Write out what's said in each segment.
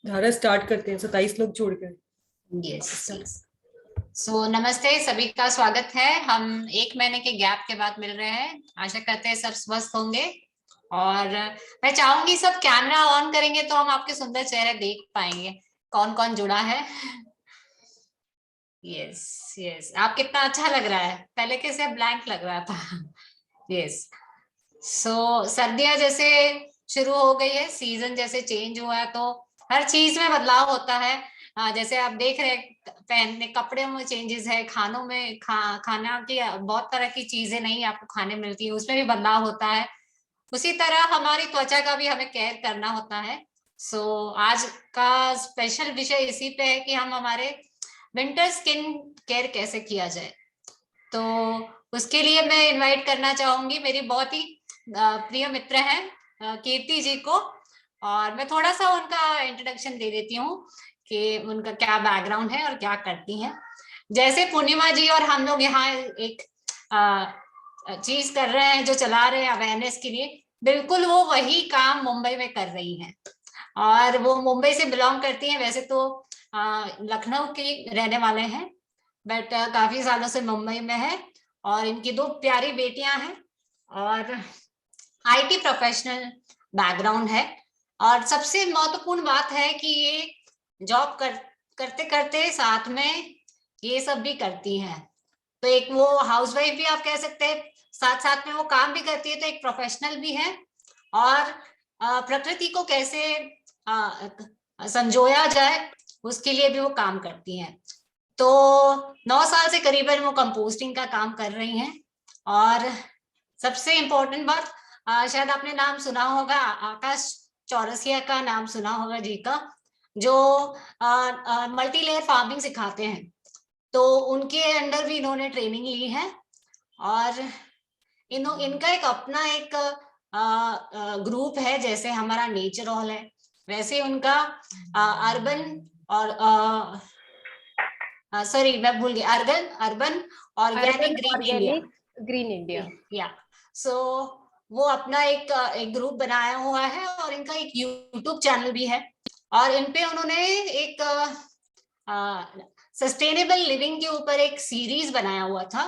धारा स्टार्ट करते हैं 27 लोग छोड़कर। Yes yes. सो नमस्ते, सभी का स्वागत है। हम एक महीने के गैप के बाद मिल रहे हैं। आशा करते हैं सब स्वस्थ होंगे। और मैं चाहूंगी सब कैमरा ऑन करेंगे तो हम आपके सुंदर चेहरे देख पाएंगे, कौन कौन जुड़ा है। यस यस, आप कितना अच्छा लग रहा है, पहले कैसे ब्लैंक लग रहा था। यस। सो सर्दियां जैसे शुरू हो गई है, सीजन जैसे चेंज हुआ है, तो हर चीज में बदलाव होता है। जैसे आप देख रहे हैं, पहनने कपड़े में चेंजेस है, खानों में खाना की बहुत तरह की चीजें नहीं आपको खाने मिलती है, उसमें भी बदलाव होता है। उसी तरह हमारी त्वचा का भी हमें केयर करना होता है। सो आज का स्पेशल विषय इसी पे है कि हम हमारे विंटर स्किन केयर कैसे किया जाए। तो उसके लिए मैं इनवाइट करना चाहूंगी मेरी बहुत ही प्रिय मित्र हैं, कीर्ति जी को। और मैं थोड़ा सा उनका इंट्रोडक्शन दे देती हूँ कि उनका क्या बैकग्राउंड है और क्या करती हैं। जैसे पूर्णिमा जी और हम लोग यहाँ एक चीज कर रहे हैं, जो चला रहे हैं अवेयरनेस के लिए, बिल्कुल वो वही काम मुंबई में कर रही हैं। और वो मुंबई से बिलोंग करती हैं, वैसे तो लखनऊ के रहने वाले हैं, बट काफी सालों से मुंबई में है। और इनकी दो प्यारी बेटियां हैं, और आईटी प्रोफेशनल बैकग्राउंड है। और सबसे महत्वपूर्ण बात है कि ये जॉब करते करते साथ में ये सब भी करती हैं। तो एक वो हाउसवाइफ भी आप कह सकते हैं, साथ साथ में वो काम भी करती है, तो एक प्रोफेशनल भी है। और प्रकृति को कैसे संजोया जाए, उसके लिए भी वो काम करती हैं। तो 9 साल से करीबन वो कंपोस्टिंग का काम कर रही हैं। और सबसे इम्पोर्टेंट बात, शायद आपने नाम सुना होगा, आकाश चौरसिया का नाम सुना होगा जी का, जो मल्टी लेयर फार्मिंग सिखाते हैं। तो उनके अंडर भी इन्होंने ट्रेनिंग ली है। और इनका एक अपना एक ग्रुप है, जैसे हमारा नेचर हॉल है, वैसे उनका अर्बन और सॉरी मैं भूल गई, urban urban organic urban green India. Organic green India, या सो वो अपना एक ग्रुप बनाया हुआ है, और इनका एक यूट्यूब चैनल भी है। और इनपे उन्होंने एक सस्टेनेबल लिविंग के ऊपर एक सीरीज बनाया हुआ था,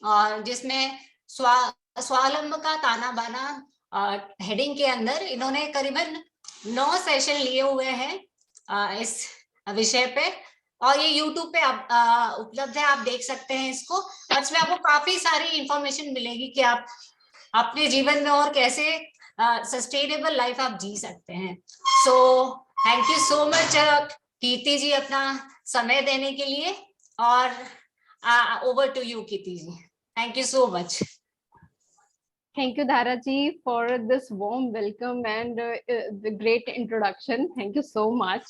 और जिसमें स्वावलंब का ताना बाना हेडिंग के अंदर इन्होंने करीबन 9 सेशन लिए हुए हैं इस विषय पे। और ये YouTube पे उपलब्ध है, आप देख सकते हैं इसको। और इसमें आपको काफी सारी इंफॉर्मेशन मिलेगी कि आप अपने जीवन में और कैसे सस्टेनेबल लाइफ आप जी सकते हैं। So thank you so much Kirti ji, अपना समय देने के लिए। और over to you Kirti ji, thank you so much. thank you Dhara ji for this warm welcome and the great introduction. Thank you so much.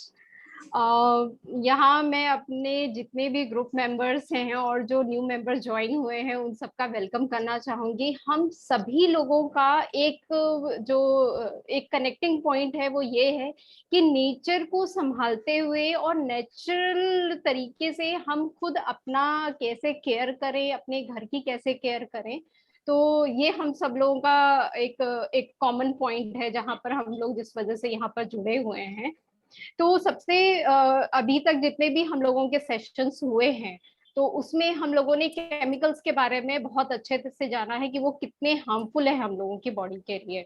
यहाँ मैं अपने जितने भी ग्रुप मेंबर्स हैं और जो न्यू मेंबर ज्वाइन हुए हैं उन सबका वेलकम करना चाहूंगी। हम सभी लोगों का एक कनेक्टिंग पॉइंट है, वो ये है कि नेचर को संभालते हुए और नेचुरल तरीके से हम खुद अपना कैसे केयर करें, अपने घर की कैसे केयर करें। तो ये हम सब लोगों का एक एक कॉमन पॉइंट है, जहां पर हम लोग जिस वजह से यहाँ पर जुड़े हुए हैं। तो सबसे अभी तक जितने भी हम लोगों के सेशंस हुए हैं, तो उसमें हम लोगों ने केमिकल्स के बारे में बहुत अच्छे से जाना है कि वो कितने हार्मफुल है हम लोगों की बॉडी के लिए।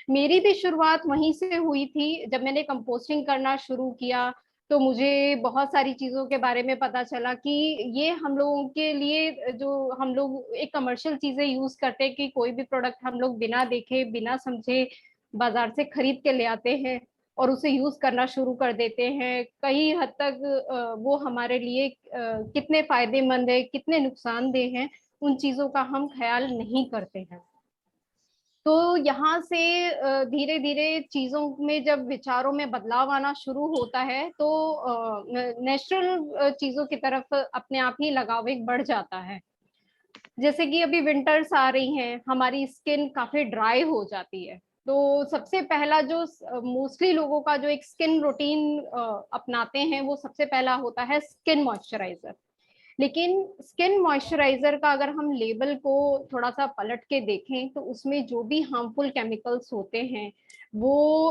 मेरी भी शुरुआत वहीं से हुई थी, जब मैंने कंपोस्टिंग करना शुरू किया तो मुझे बहुत सारी चीजों के बारे में पता चला कि ये हम लोगों के लिए, जो हम लोग एक कमर्शियल चीजें यूज करते हैं कि कोई भी प्रोडक्ट हम लोग बिना देखे बिना समझे बाजार से खरीद के ले आते हैं और उसे यूज करना शुरू कर देते हैं। कई हद तक वो हमारे लिए कितने फायदेमंद है, कितने नुकसानदेह हैं, उन चीजों का हम ख्याल नहीं करते हैं। तो यहाँ से धीरे धीरे चीजों में जब विचारों में बदलाव आना शुरू होता है, तो नेचुरल चीजों की तरफ अपने आप ही लगाव एक बढ़ जाता है। जैसे कि अभी विंटर्स आ रही हैं, हमारी स्किन काफी ड्राई हो जाती है। तो सबसे पहला जो मोस्टली लोगों का जो एक स्किन रूटीन अपनाते हैं, वो सबसे पहला होता है स्किन मॉइस्चराइजर। लेकिन स्किन मॉइस्चराइजर का अगर हम लेबल को थोड़ा सा पलट के देखें तो उसमें जो भी हार्मफुल केमिकल्स होते हैं वो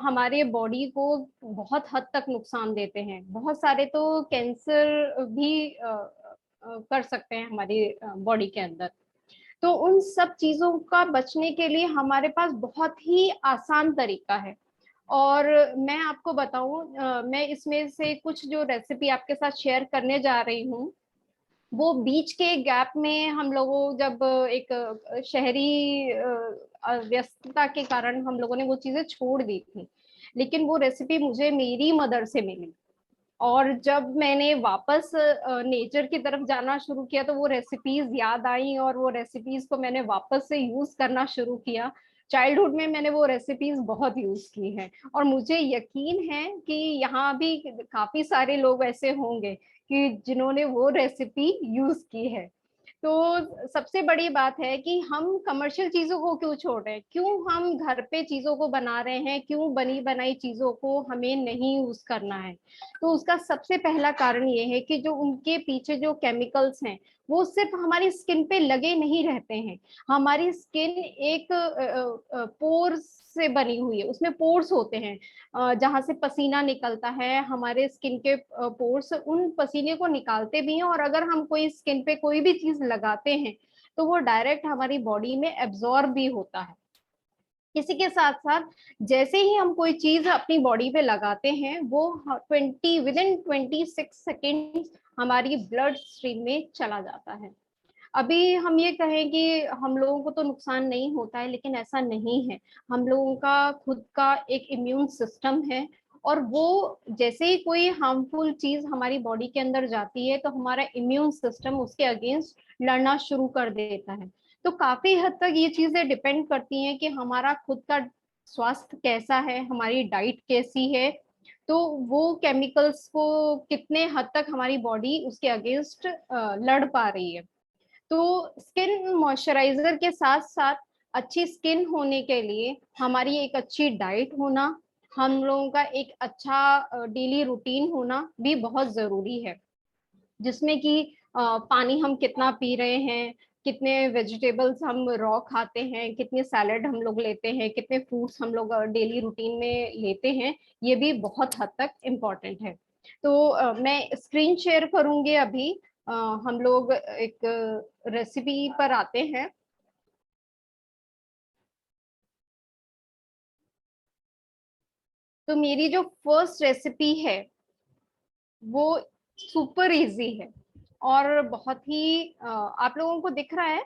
हमारे बॉडी को बहुत हद तक नुकसान देते हैं। बहुत सारे तो कैंसर भी कर सकते हैं हमारी बॉडी के अंदर। तो उन सब चीजों का बचने के लिए हमारे पास बहुत ही आसान तरीका है। और मैं आपको बताऊं, मैं इसमें से कुछ जो रेसिपी आपके साथ शेयर करने जा रही हूँ, वो बीच के गैप में हम लोगों जब एक शहरी व्यस्तता के कारण हम लोगों ने वो चीजें छोड़ दी थी, लेकिन वो रेसिपी मुझे मेरी मदर से मिली। और जब मैंने वापस नेचर की तरफ जाना शुरू किया तो वो रेसिपीज याद आई और वो रेसिपीज को मैंने वापस से यूज करना शुरू किया। चाइल्डहुड में मैंने वो रेसिपीज बहुत यूज की हैं और मुझे यकीन है कि यहाँ भी काफी सारे लोग ऐसे होंगे कि जिन्होंने वो रेसिपी यूज की है। तो सबसे बड़ी बात है कि हम कमर्शियल चीजों को क्यों छोड़ रहे हैं, क्यों हम घर पे चीजों को बना रहे हैं, क्यों बनी बनाई चीजों को हमें नहीं यूज करना है। तो उसका सबसे पहला कारण ये है कि जो उनके पीछे जो केमिकल्स हैं वो सिर्फ हमारी स्किन पे लगे नहीं रहते हैं। हमारी स्किन एक पोर्स से बनी हुई है, उसमें पोर्स होते हैं जहां से पसीना निकलता है। हमारे स्किन के पोर्स उन पसीने को निकालते भी हैं और अगर हम कोई स्किन पे कोई भी चीज लगाते हैं तो वो डायरेक्ट हमारी बॉडी में एब्जॉर्ब भी होता है। इसी के साथ साथ जैसे ही हम कोई चीज अपनी बॉडी पे लगाते हैं वो 26 सेकेंड हमारी ब्लड स्ट्रीम में चला जाता है। अभी हम ये कहें कि हम लोगों को तो नुकसान नहीं होता है, लेकिन ऐसा नहीं है। हम लोगों का खुद का एक इम्यून सिस्टम है और वो जैसे ही कोई हार्मफुल चीज हमारी बॉडी के अंदर जाती है तो हमारा इम्यून सिस्टम उसके अगेंस्ट लड़ना शुरू कर देता है। तो काफी हद तक ये चीजें डिपेंड करती हैं कि हमारा खुद का स्वास्थ्य कैसा है, हमारी डाइट कैसी है, तो वो केमिकल्स को कितने हद तक हमारी बॉडी उसके अगेंस्ट लड़ पा रही है। तो स्किन मॉइस्चराइजर के साथ साथ अच्छी स्किन होने के लिए हमारी एक अच्छी डाइट होना, हम लोगों का एक अच्छा डेली रूटीन होना भी बहुत जरूरी है, जिसमें कि पानी हम कितना पी रहे हैं, कितने वेजिटेबल्स हम रॉ खाते हैं, कितने सैलेड हम लोग लेते हैं, कितने फ्रूट्स हम लोग डेली रूटीन में लेते हैं, ये भी बहुत हद तक इम्पोर्टेंट है। तो मैं स्क्रीन शेयर करूंगी अभी। हम लोग एक रेसिपी पर आते हैं। तो मेरी जो फर्स्ट रेसिपी है वो सुपर इजी है और बहुत ही आप लोगों को दिख रहा है,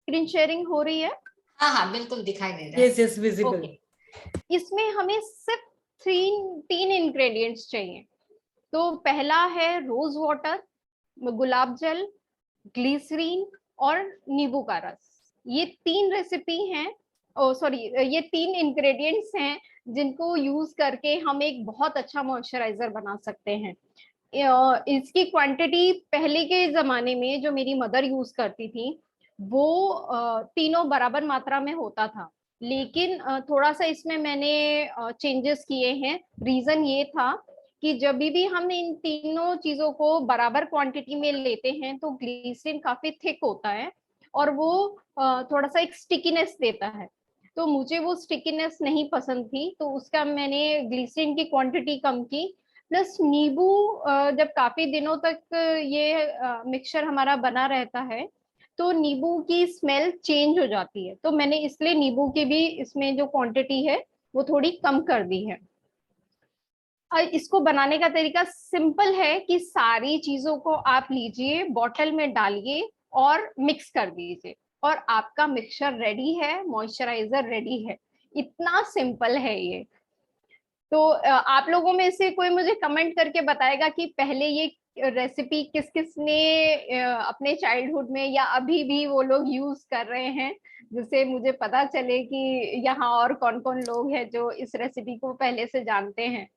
स्क्रीन शेयरिंग हो रही है? हाँ हाँ बिल्कुल दिखाई दे रहा है। Yes yes visible. इसमें हमें सिर्फ तीन इंग्रेडिएंट्स चाहिए। तो पहला है रोज वाटर, गुलाब जल, ग्लिसरीन और नींबू का रस। ये तीन रेसिपी हैं, सॉरी ये तीन इंग्रेडिएंट्स हैं जिनको यूज करके हम एक बहुत अच्छा मॉइस्चराइजर बना सकते हैं। इसकी क्वांटिटी पहले के जमाने में जो मेरी मदर यूज करती थी वो तीनों बराबर मात्रा में होता था, लेकिन थोड़ा सा इसमें मैंने चेंजेस किए हैं। रीजन ये था कि जब भी हमने इन तीनों चीजों को बराबर क्वांटिटी में लेते हैं तो ग्लिसरीन काफी थिक होता है और वो थोड़ा सा एक स्टिकीनेस देता है। तो मुझे वो स्टिकीनेस नहीं पसंद थी, तो उसका मैंने ग्लिसरीन की क्वांटिटी कम की। प्लस नींबू, जब काफी दिनों तक ये मिक्सचर हमारा बना रहता है तो नींबू की स्मेल चेंज हो जाती है, तो मैंने इसलिए नींबू की भी इसमें जो क्वांटिटी है वो थोड़ी कम कर दी है। इसको बनाने का तरीका सिंपल है कि सारी चीजों को आप लीजिए, बॉटल में डालिए और मिक्स कर दीजिए और आपका मिक्सचर रेडी है, मॉइस्चराइजर रेडी है। इतना सिंपल है ये। तो आप लोगों में से कोई मुझे कमेंट करके बताएगा कि पहले ये रेसिपी किस किस ने अपने चाइल्डहुड में या अभी भी वो लोग यूज कर रहे हैं, जिससे मुझे पता चले कि यहाँ और कौन कौन लोग हैं जो इस रेसिपी को पहले से जानते हैं।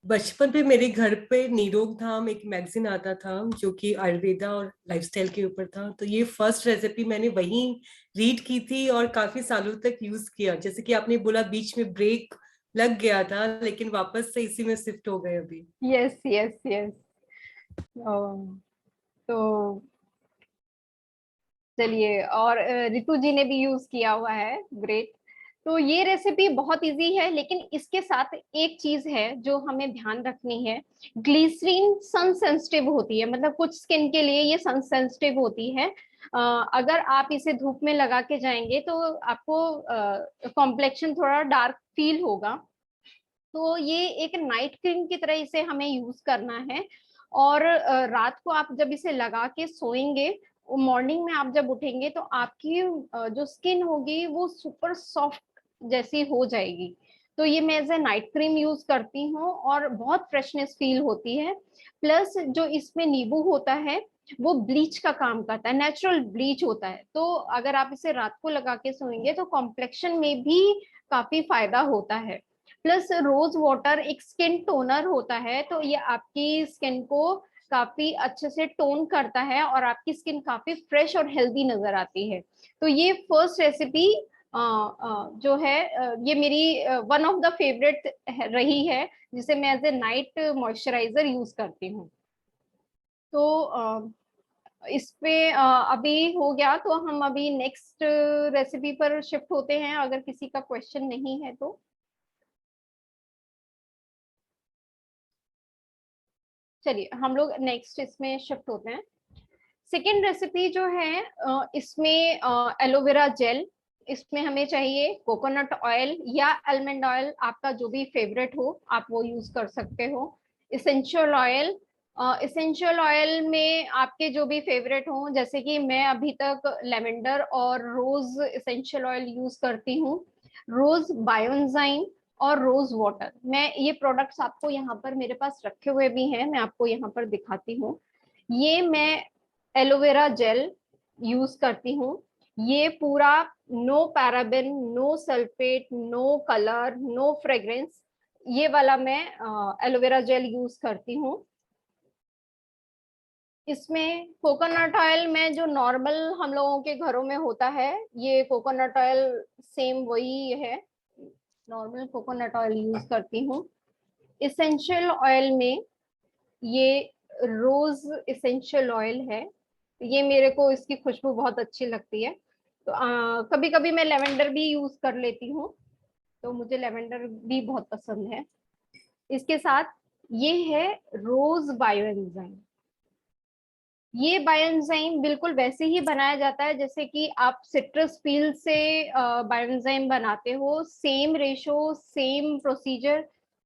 बचपन पे मेरे घर पे निरोग धाम एक मैगजीन आता था जो कि आयुर्वेदा और लाइफस्टाइल के ऊपर था, तो ये फर्स्ट रेसिपी मैंने वहीं रीड की थी और काफी सालों तक यूज किया। जैसे कि आपने बोला बीच में ब्रेक लग गया था, लेकिन वापस से इसी में शिफ्ट हो गए अभी। Yes yes yes. तो चलिए, और रितु जी ने भी यूज किया हुआ है, ग्रेट। तो ये रेसिपी बहुत इजी है, लेकिन इसके साथ एक चीज है जो हमें ध्यान रखनी है। ग्लिसरीन सन सेंसिटिव होती है, मतलब कुछ स्किन के लिए ये सन सेंसिटिव होती है। अगर आप इसे धूप में लगा के जाएंगे तो आपको कॉम्प्लेक्शन थोड़ा डार्क फील होगा। तो ये एक नाइट क्रीम की तरह इसे हमें यूज करना है। और रात को आप जब इसे लगा के सोएंगे, मॉर्निंग में आप जब उठेंगे तो आपकी जो स्किन होगी वो सुपर सॉफ्ट जैसी हो जाएगी। तो ये मैं as a night cream use करती हूँ और बहुत फ्रेशनेस फील होती है। प्लस जो इसमें नींबू होता है वो ब्लीच का काम करता है, नेचुरल ब्लीच होता है। तो अगर आप इसे रात को लगा के सोएंगे तो कॉम्प्लेक्शन में भी काफी फायदा होता है। प्लस रोज वाटर एक स्किन टोनर होता है, तो ये आपकी स्किन को काफी अच्छे से टोन करता है और आपकी स्किन काफी फ्रेश और हेल्दी नजर आती है। तो ये फर्स्ट रेसिपी जो है ये मेरी वन ऑफ द फेवरेट रही है, जिसे मैं as a night moisturiser use करती हूँ। तो इस पे अभी हो गया, तो हम अभी नेक्स्ट रेसिपी पर शिफ्ट होते हैं, अगर किसी का क्वेश्चन नहीं है तो। चलिए हम लोग नेक्स्ट इसमें शिफ्ट होते हैं। सेकेंड रेसिपी जो है इसमें एलोवेरा जेल। इसमें हमें चाहिए कोकोनट ऑयल या आलमंड ऑयल, आपका जो भी फेवरेट हो आप वो यूज कर सकते हो। इसेंशियल ऑयल, इसेंशियल ऑयल में आपके जो भी फेवरेट हो, जैसे कि मैं अभी तक लेवेंडर और रोज इसेंशियल ऑयल यूज करती हूँ। रोज बायोएंजाइम और रोज वाटर, मैं ये प्रोडक्ट्स आपको यहाँ पर मेरे पास रखे हुए भी हैं, मैं आपको यहाँ पर दिखाती हूँ। ये मैं एलोवेरा जेल यूज करती हूँ। ये पूरा no paraben, no sulphate, no colour, no fragrance, ये वाला मैं एलोवेरा जेल यूज करती हूँ। इसमें कोकोनट ऑयल में जो नॉर्मल हम लोगों के घरों में होता है, ये कोकोनट ऑयल सेम वही है, नॉर्मल कोकोनट ऑयल यूज करती हूँ। इसेंशियल ऑयल में ये रोज इसेंशियल ऑयल है, ये मेरे को इसकी खुशबू बहुत अच्छी लगती है। तो कभी कभी मैं लेवेंडर भी यूज कर लेती हूँ, तो मुझे लेवेंडर भी बहुत पसंद है। इसके साथ ये है रोज बायोएंजाइम। ये बायोएंजाइम बिल्कुल वैसे ही बनाया जाता है जैसे कि आप सिट्रस पील से बायोएंजाइम बनाते हो, सेम रेशो सेम प्रोसीजर,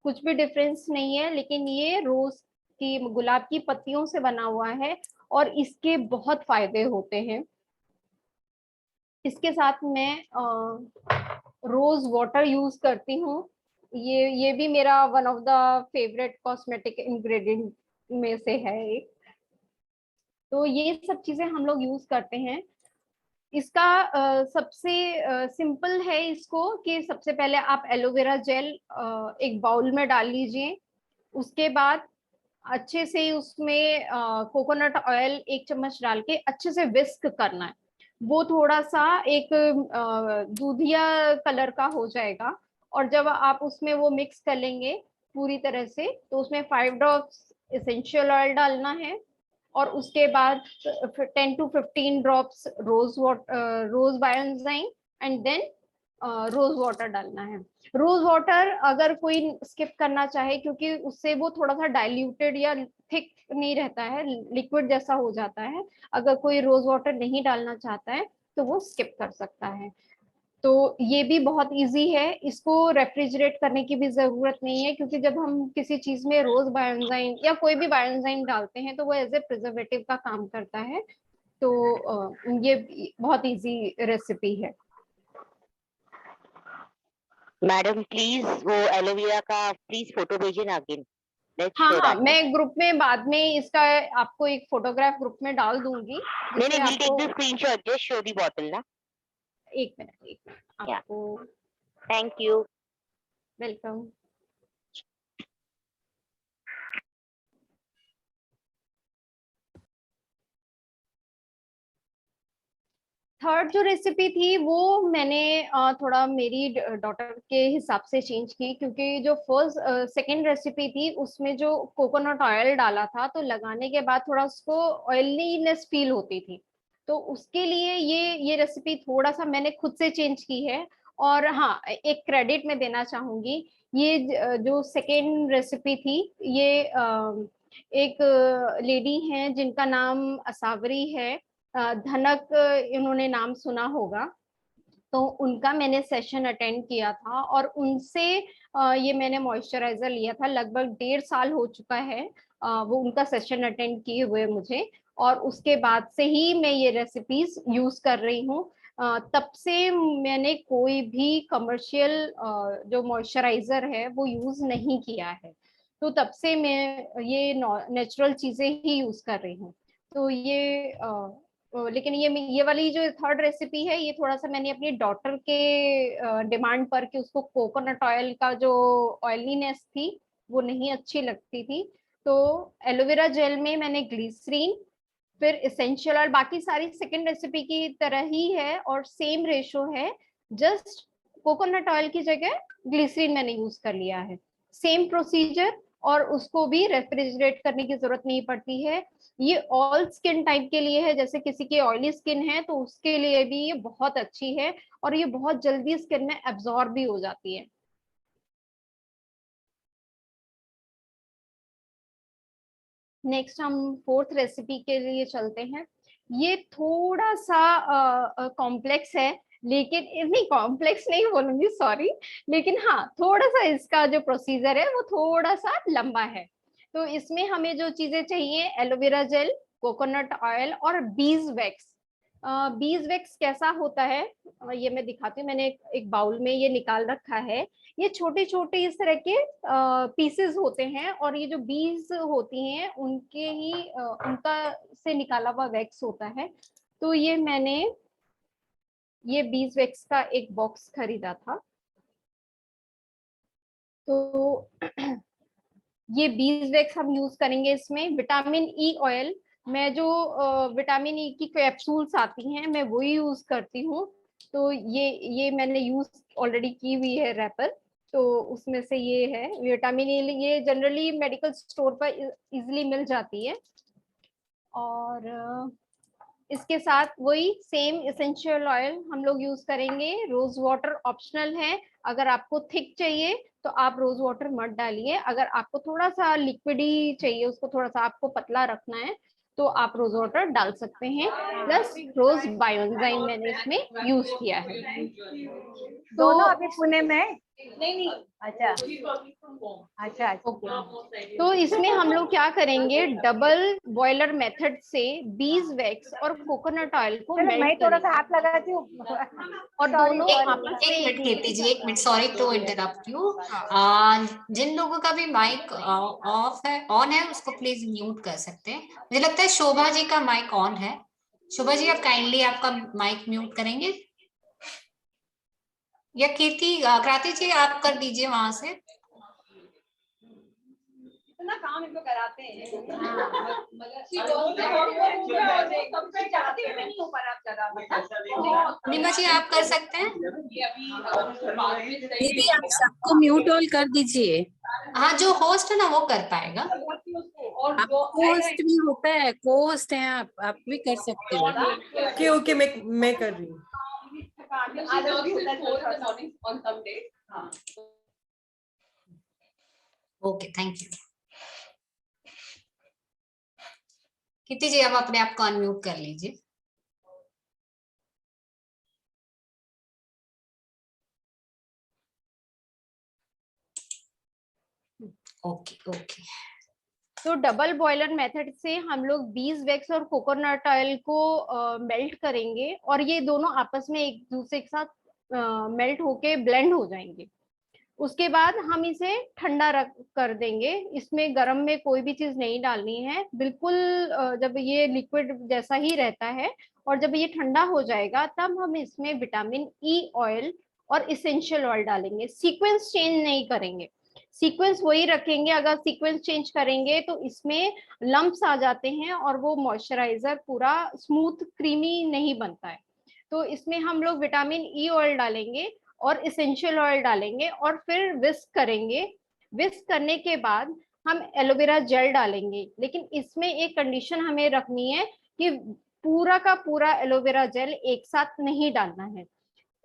कुछ भी डिफरेंस नहीं है। लेकिन ये रोज की, गुलाब की पत्तियों से बना हुआ है और इसके बहुत फायदे होते हैं। इसके साथ मैं रोज वाटर यूज करती हूँ। ये भी मेरा one of the favourite cosmetic ingredient में से है एक। तो ये सब चीजें हम लोग यूज करते हैं। इसका सबसे सिंपल है इसको कि सबसे पहले आप एलोवेरा जेल एक बाउल में डाल लीजिए। उसके बाद अच्छे से उसमें कोकोनट ऑयल 1 चम्मच डाल के अच्छे से विस्क करना है। वो थोड़ा सा एक दूधिया कलर का हो जाएगा, और जब आप उसमें वो मिक्स कर लेंगे पूरी तरह से, तो उसमें 5 ड्रॉप्स इसेंशियल ऑयल डालना है। और उसके बाद 10 to 15 drops rose bioenzyme and then rose water डालना है। रोज वाटर अगर कोई स्किप करना चाहे, क्योंकि उससे वो थोड़ा सा डाइल्यूटेड या थिक नहीं रहता है, लिक्विड जैसा हो जाता है, अगर कोई रोज वाटर नहीं डालना चाहता है तो वो स्किप कर सकता है। तो ये भी बहुत इजी है, इसको रेफ्रिजरेट करने की भी जरूरत नहीं है, क्योंकि जब हम किसी चीज में रोज बायोएंजाइम या कोई भी बायोएंजाइम डालते हैं तो वो एज ए प्रिजर्वेटिव का काम करता है। तो ये बहुत इजी रेसिपी है। मैडम प्लीज वो एलोवेरा का प्लीज फोटो भेजिए ना अगेन, लेट्स हाँ शो हाँ, दैट। मैं ग्रुप में बाद में इसका आपको एक फोटोग्राफ ग्रुप में डाल दूंगी, नहीं जिससे नहीं, विल टेक आपको the screenshot, just show the bottle ना। 1 मिनट या, आपको। Thank you. वेलकम। थर्ड जो रेसिपी थी वो मैंने थोड़ा मेरी डॉटर के हिसाब से चेंज की, क्योंकि जो फर्स्ट सेकंड रेसिपी थी उसमें जो कोकोनट ऑयल डाला था तो लगाने के बाद थोड़ा उसको ऑयलीनेस फील होती थी, तो उसके लिए ये रेसिपी थोड़ा सा मैंने खुद से चेंज की है। और हाँ, एक क्रेडिट मैं देना चाहूंगी, ये जो सेकेंड रेसिपी थी ये एक लेडी हैं जिनका नाम असावरी है, धनक, इन्होंने नाम सुना होगा, तो उनका मैंने सेशन अटेंड किया था और उनसे ये मैंने मॉइस्चराइजर लिया था। लगभग 1.5 साल हो चुका है वो उनका सेशन अटेंड किए हुए मुझे, और उसके बाद से ही मैं ये रेसिपीज यूज कर रही हूँ। तब से मैंने कोई भी कमर्शियल जो मॉइस्चराइजर है वो यूज नहीं किया है, तो तब से मैं ये नेचुरल चीजें ही यूज कर रही हूँ। तो ये लेकिन ये वाली जो थर्ड रेसिपी है ये थोड़ा सा मैंने अपनी डॉटर के डिमांड पर, कि उसको कोकोनट ऑयल का जो ऑयलीनेस थी वो नहीं अच्छी लगती थी, तो एलोवेरा जेल में मैंने ग्लिसरीन, फिर इसेंशियल ऑयल, बाकी सारी सेकंड रेसिपी की तरह ही है और सेम रेशो है, जस्ट कोकोनट ऑयल की जगह ग्लिसरीन मैंने यूज कर लिया है, सेम प्रोसीजर, और उसको भी रेफ्रिजरेट करने की जरूरत नहीं पड़ती है। ये ऑल स्किन टाइप के लिए है, जैसे किसी की ऑयली स्किन है तो उसके लिए भी ये बहुत अच्छी है, और ये बहुत जल्दी स्किन में एब्जॉर्ब भी हो जाती है। नेक्स्ट हम फोर्थ रेसिपी के लिए चलते हैं। ये थोड़ा सा कॉम्प्लेक्स है, लेकिन नहीं कॉम्प्लेक्स नहीं बोलूंगी, सॉरी, लेकिन हाँ थोड़ा सा इसका जो प्रोसीजर है वो थोड़ा सा लंबा है। तो इसमें हमें जो चीजें चाहिए, एलोवेरा जेल, कोकोनट ऑयल और बीज वैक्स। बीज वैक्स कैसा होता है ये मैं दिखाती हूँ। मैंने एक बाउल में ये निकाल रखा है। ये छोटे छोटे इस तरह के पीसेस होते हैं, और ये जो बीज होती हैं उनके ही उनका से निकाला हुआ वैक्स होता है। तो ये मैंने ये बीज वैक्स का एक बॉक्स खरीदा था। तो ये बीज वैक्स हम यूज करेंगे। इसमें विटामिन ई ऑयल, मैं जो विटामिन ई की कैप्सूल्स आती हैं मैं वही यूज करती हूँ। तो ये मैंने यूज ऑलरेडी की हुई है रैपर, तो उसमें से ये है विटामिन ई। ये जनरली मेडिकल स्टोर पर इजिली मिल जाती है। और इसके साथ वही सेम एसेंशियल ऑयल हम लोग यूज करेंगे। रोज वाटर ऑप्शनल है, अगर आपको थिक चाहिए तो आप रोज वाटर मत डालिए, अगर आपको थोड़ा सा लिक्विडी चाहिए, उसको थोड़ा सा आपको पतला रखना है तो आप रोज वाटर डाल सकते हैं। प्लस रोज बायोएंजाइम मैंने इसमें यूज किया है। दोनों अभी पुणे में नहीं अच्छा अच्छा ओके, तो इसमें हम लोग क्या करेंगे, डबल बॉयलर मेथड से बीज वैक्स और कोकोनट ऑयल को मैं मेल्ट थोड़ा करेंगे सा हाथ लगाती हूँ और दोनों आपस एक में मिनट कीर्ति जी, एक minute, sorry to interrupt you. जिन लोगों का भी माइक ऑफ है, ऑन है, उसको प्लीज म्यूट कर सकते हैं। मुझे लगता है शोभा जी का माइक ऑन है। शोभा जी आप काइंडली आपका माइक म्यूट करेंगे, या कीर्ति क्रांति जी आप कर दीजिए वहां से। इतना काम इनको कराते हैं नीमा जी आप कर सकते हैं। दीदी आप सबको म्यूट ऑल कर दीजिए। हाँ, जो होस्ट है ना वो कर पाएगा। आप होस्ट भी होता है, को होस्ट हैं आप भी कर सकते हो। ओके ओके, मैं कर रही हूँ। Okay, thank you. Kirti ji अब अपने आप को अनम्यूट कर लीजिए। Okay okay. तो डबल बॉयलर मेथड से हम लोग बीज वैक्स और कोकोनट ऑयल को मेल्ट करेंगे, और ये दोनों आपस में एक दूसरे के साथ मेल्ट होके ब्लेंड हो जाएंगे। उसके बाद हम इसे ठंडा रख कर देंगे। इसमें गर्म में कोई भी चीज नहीं डालनी है, बिल्कुल जब ये लिक्विड जैसा ही रहता है, और जब ये ठंडा हो जाएगा तब हम इसमें विटामिन ई ऑयल और इसेंशियल ऑयल डालेंगे। सीक्वेंस चेंज नहीं करेंगे, सीक्वेंस वही रखेंगे। अगर सीक्वेंस चेंज करेंगे तो इसमें लम्प्स आ जाते हैं और वो मॉइस्चराइजर पूरा स्मूथ क्रीमी नहीं बनता है। तो तो इसमें हम लोग विटामिन ई ऑयल डालेंगे और इसेंशियल ऑयल डालेंगे और फिर विस्क करेंगे। विस्क करने के बाद हम एलोवेरा जेल डालेंगे, लेकिन इसमें एक कंडीशन हमें रखनी है कि पूरा का पूरा एलोवेरा जेल एक साथ नहीं डालना है।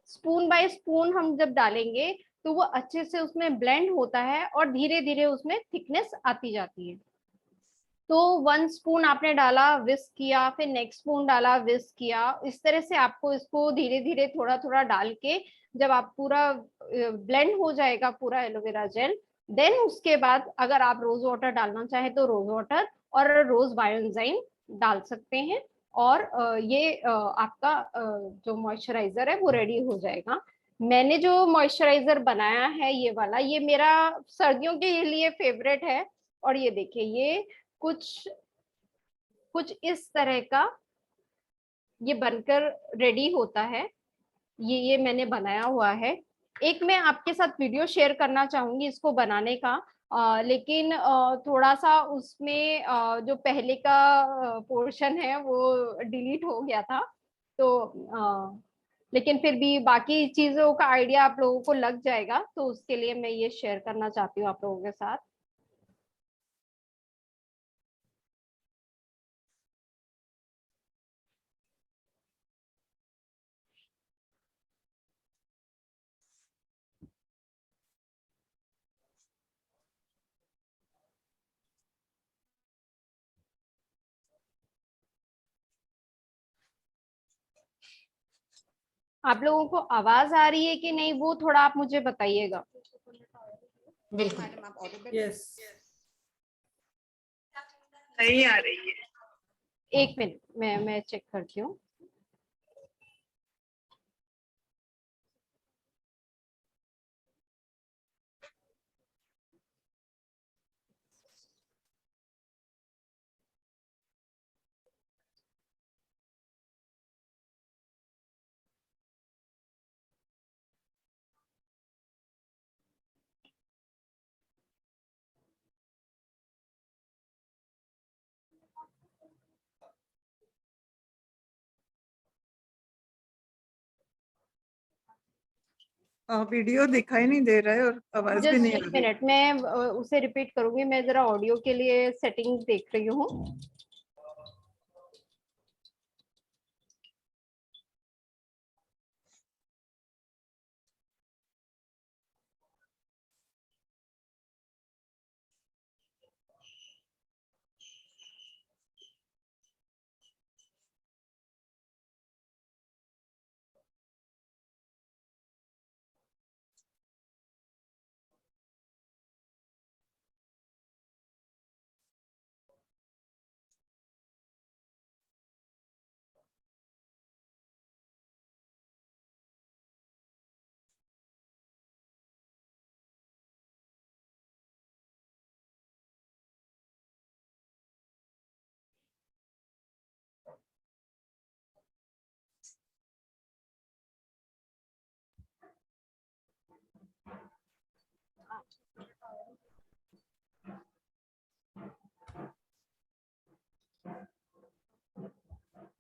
स्पून बाय स्पून हम जब डालेंगे तो वो अच्छे से उसमें ब्लेंड होता है और धीरे धीरे उसमें थिकनेस आती जाती है। तो 1 स्पून आपने डाला, विस्क किया, फिर नेक्स्ट स्पून डाला, विस्क किया, इस तरह से आपको इसको धीरे धीरे थोड़ा थोड़ा डाल के जब आप पूरा ब्लेंड हो जाएगा पूरा एलोवेरा जेल, देन उसके बाद अगर आप रोज वाटर डालना चाहे तो रोज वाटर और रोज बायोएंजाइम डाल सकते हैं और ये आपका जो मॉइस्चराइजर है वो रेडी हो जाएगा। मैंने जो मॉइस्चराइजर बनाया है ये वाला, ये मेरा सर्दियों के लिए फेवरेट है। और ये देखिए, ये कुछ इस तरह का ये बनकर रेडी होता है। ये मैंने बनाया हुआ है। एक मैं आपके साथ वीडियो शेयर करना चाहूंगी इसको बनाने का, लेकिन थोड़ा सा उसमें जो पहले का पोर्शन है वो डिलीट हो गया था, तो लेकिन फिर भी बाकी चीजों का आइडिया आप लोगों को लग जाएगा, तो उसके लिए मैं ये शेयर करना चाहती हूँ आप लोगों के साथ। आप लोगों को आवाज आ रही है कि नहीं, वो थोड़ा आप मुझे बताइएगा। बिल्कुल। यस, नहीं आ रही है। 1 मिनट मैं चेक करती हूँ। वीडियो दिखाई नहीं दे रहा है और आवाज भी जस्ट नहीं आ 1 रही। मिनट, मैं उसे रिपीट करूंगी। मैं जरा ऑडियो के लिए सेटिंग देख रही हूँ।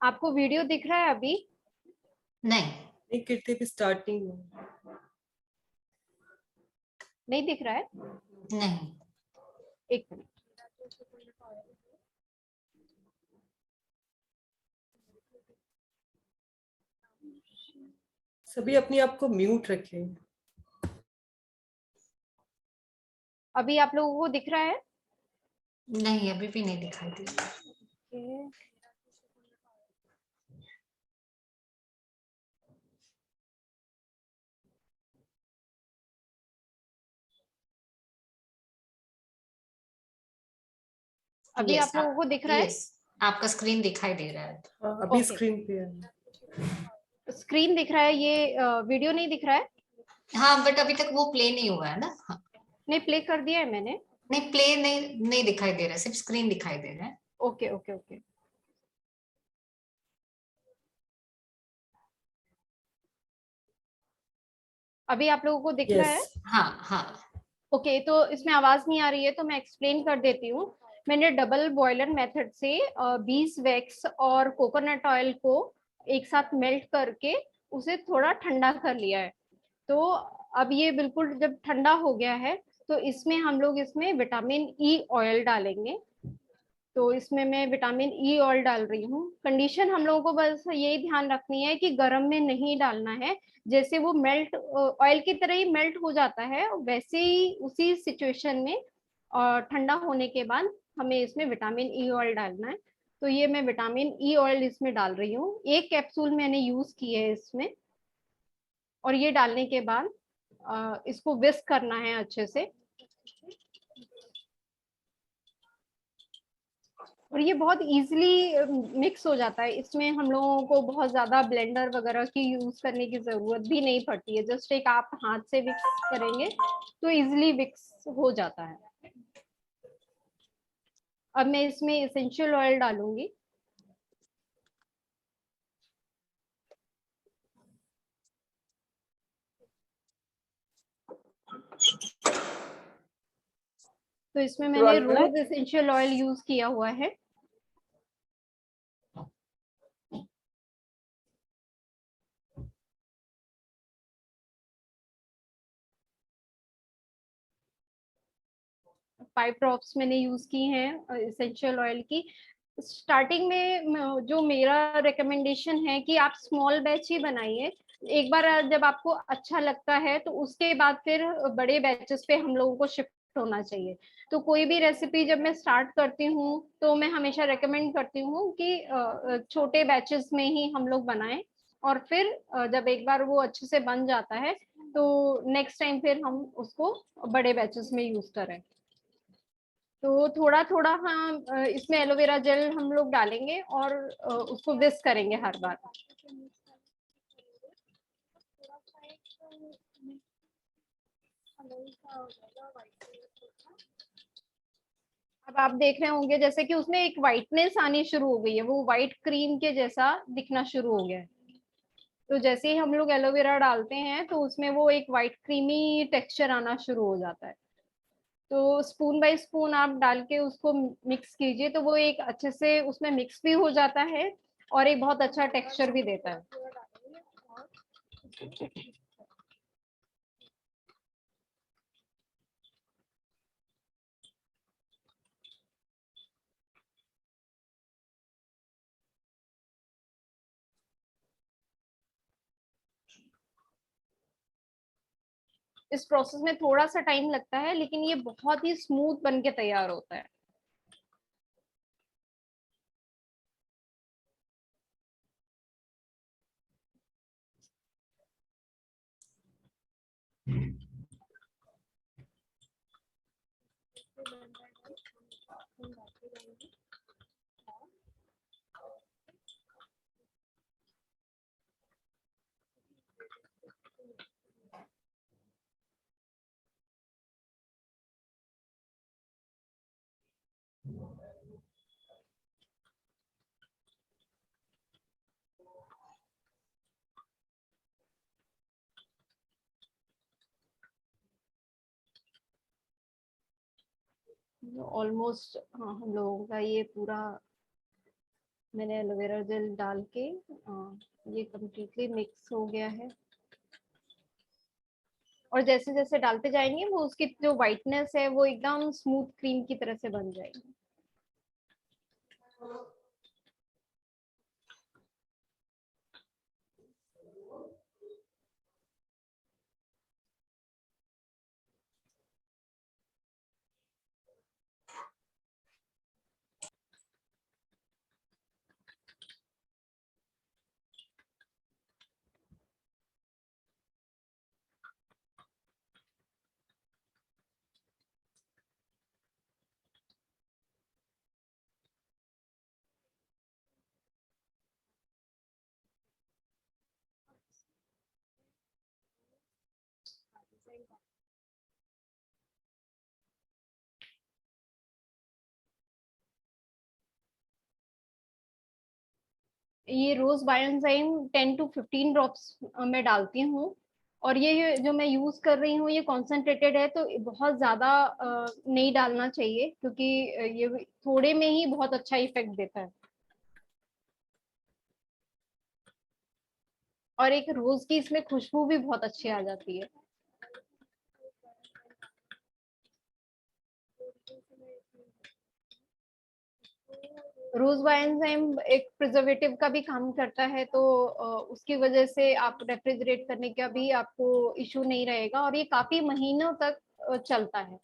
आपको वीडियो दिख रहा है अभी? नहीं, नहीं कीर्ति भी स्टार्ट नहीं हुआ। नहीं दिख रहा है? नहीं। 1 मिनट। सभी अपने आप को म्यूट रखें। अभी आप लोगों को दिख रहा है? नहीं, अभी भी नहीं दिखाई दे रहा। अभी Yes, आप लोगों को दिख रहा है? यस, आपका स्क्रीन दिखाई दे रहा है। हाँ, अभी Okay. स्क्रीन पे है। स्क्रीन दिख रहा है, ये वीडियो नहीं दिख रहा है? हाँ, बट अभी तक वो प्ले नहीं हुआ है ना। हाँ। नहीं, प्ले कर दिया है मैंने। नहीं, प्ले नहीं दिखाई दे रहा है, सिर्फ स्क्रीन दिखाई दे रहा है। Okay okay okay. अभी आप लोगों को दिख रहा है? यस, हाँ हाँ। ओके, तो इसमें आवाज नहीं आ रही है तो मैं एक्सप्लेन कर देती हूँ। मैंने डबल बॉयलर मेथड से बीस वैक्स और कोकोनट ऑयल को एक साथ मेल्ट करके उसे थोड़ा ठंडा कर लिया है। तो अब ये बिल्कुल जब ठंडा हो गया है तो इसमें हम लोग इसमें विटामिन ई ऑयल डालेंगे। तो इसमें मैं विटामिन ई ऑयल डाल रही हूँ। कंडीशन हम लोगों को बस यही ध्यान रखनी है कि गर्म में नहीं डालना है। जैसे वो मेल्ट ऑयल की तरह ही मेल्ट हो जाता है वैसे ही उसी सिचुएशन में और ठंडा होने के बाद हमें इसमें विटामिन ई ऑयल डालना है। तो ये मैं विटामिन ई ऑयल इसमें डाल रही हूँ। 1 कैप्सूल मैंने यूज की है इसमें। और ये डालने के बाद इसको विस्क करना है अच्छे से। और ये बहुत इजीली मिक्स हो जाता है। इसमें हम लोगों को बहुत ज्यादा ब्लेंडर वगैरह की यूज करने की जरूरत भी नहीं पड़ती है। जस्ट एक आप हाथ से मिक्स करेंगे तो इजीली मिक्स हो जाता है। अब मैं इसमें एसेंशियल ऑयल डालूंगी। तो इसमें मैंने रोज एसेंशियल ऑयल यूज किया हुआ है। फाइव ड्रॉप्स मैंने यूज की हैं एसेंशियल ऑयल की। स्टार्टिंग में जो मेरा रिकमेंडेशन है कि आप स्मॉल बैच ही बनाइए। एक बार जब आपको अच्छा लगता है तो उसके बाद फिर बड़े बैचेस पे हम लोगों को शिफ्ट होना चाहिए। तो कोई भी रेसिपी जब मैं स्टार्ट करती हूँ तो मैं हमेशा रेकमेंड करती हूँ कि छोटे बैचेस में ही हम लोग बनाएं। और फिर जब एक बार वो अच्छे से बन जाता है तो नेक्स्ट टाइम फिर हम उसको बड़े बैचेस में यूज करें। तो थोड़ा थोड़ा हाँ इसमें एलोवेरा जेल हम लोग डालेंगे और उसको विस्क करेंगे हर बार। अब आप देख रहे होंगे जैसे कि उसमें एक वाइटनेस आनी शुरू हो गई है। वो वाइट क्रीम के जैसा दिखना शुरू हो गया है। तो जैसे ही हम लोग एलोवेरा डालते हैं तो उसमें वो एक वाइट क्रीमी टेक्सचर आना शुरू हो जाता है। तो स्पून बाय स्पून आप डाल के उसको मिक्स कीजिए तो वो एक अच्छे से उसमें मिक्स भी हो जाता है और एक बहुत अच्छा टेक्सचर भी देता है। इस प्रोसेस में थोड़ा सा टाइम लगता है लेकिन ये बहुत ही स्मूथ बन के तैयार होता है। ऑलमोस्ट हाँ हम लोगों का ये पूरा मैंने एलोवेरा जेल डाल के ये कम्प्लीटली मिक्स हो गया है। और जैसे जैसे डालते जाएंगे वो उसकी जो वाइटनेस है वो एकदम स्मूथ क्रीम की तरह से बन जाएगी। ये रोज बायोएंजाइम 10 to 15 ड्रॉप्स मैं डालती हूँ। और ये जो मैं यूज कर रही हूँ ये कॉन्सेंट्रेटेड है तो बहुत ज्यादा नहीं डालना चाहिए क्योंकि ये थोड़े में ही बहुत अच्छा इफेक्ट देता है। और एक रोज की इसमें खुशबू भी बहुत अच्छी आ जाती है। रोज बायोएंजाइम एक प्रिजर्वेटिव का भी काम करता है, तो उसकी वजह से आप रेफ्रिजरेट करने का भी आपको इशू नहीं रहेगा और ये काफी महीनों तक चलता है।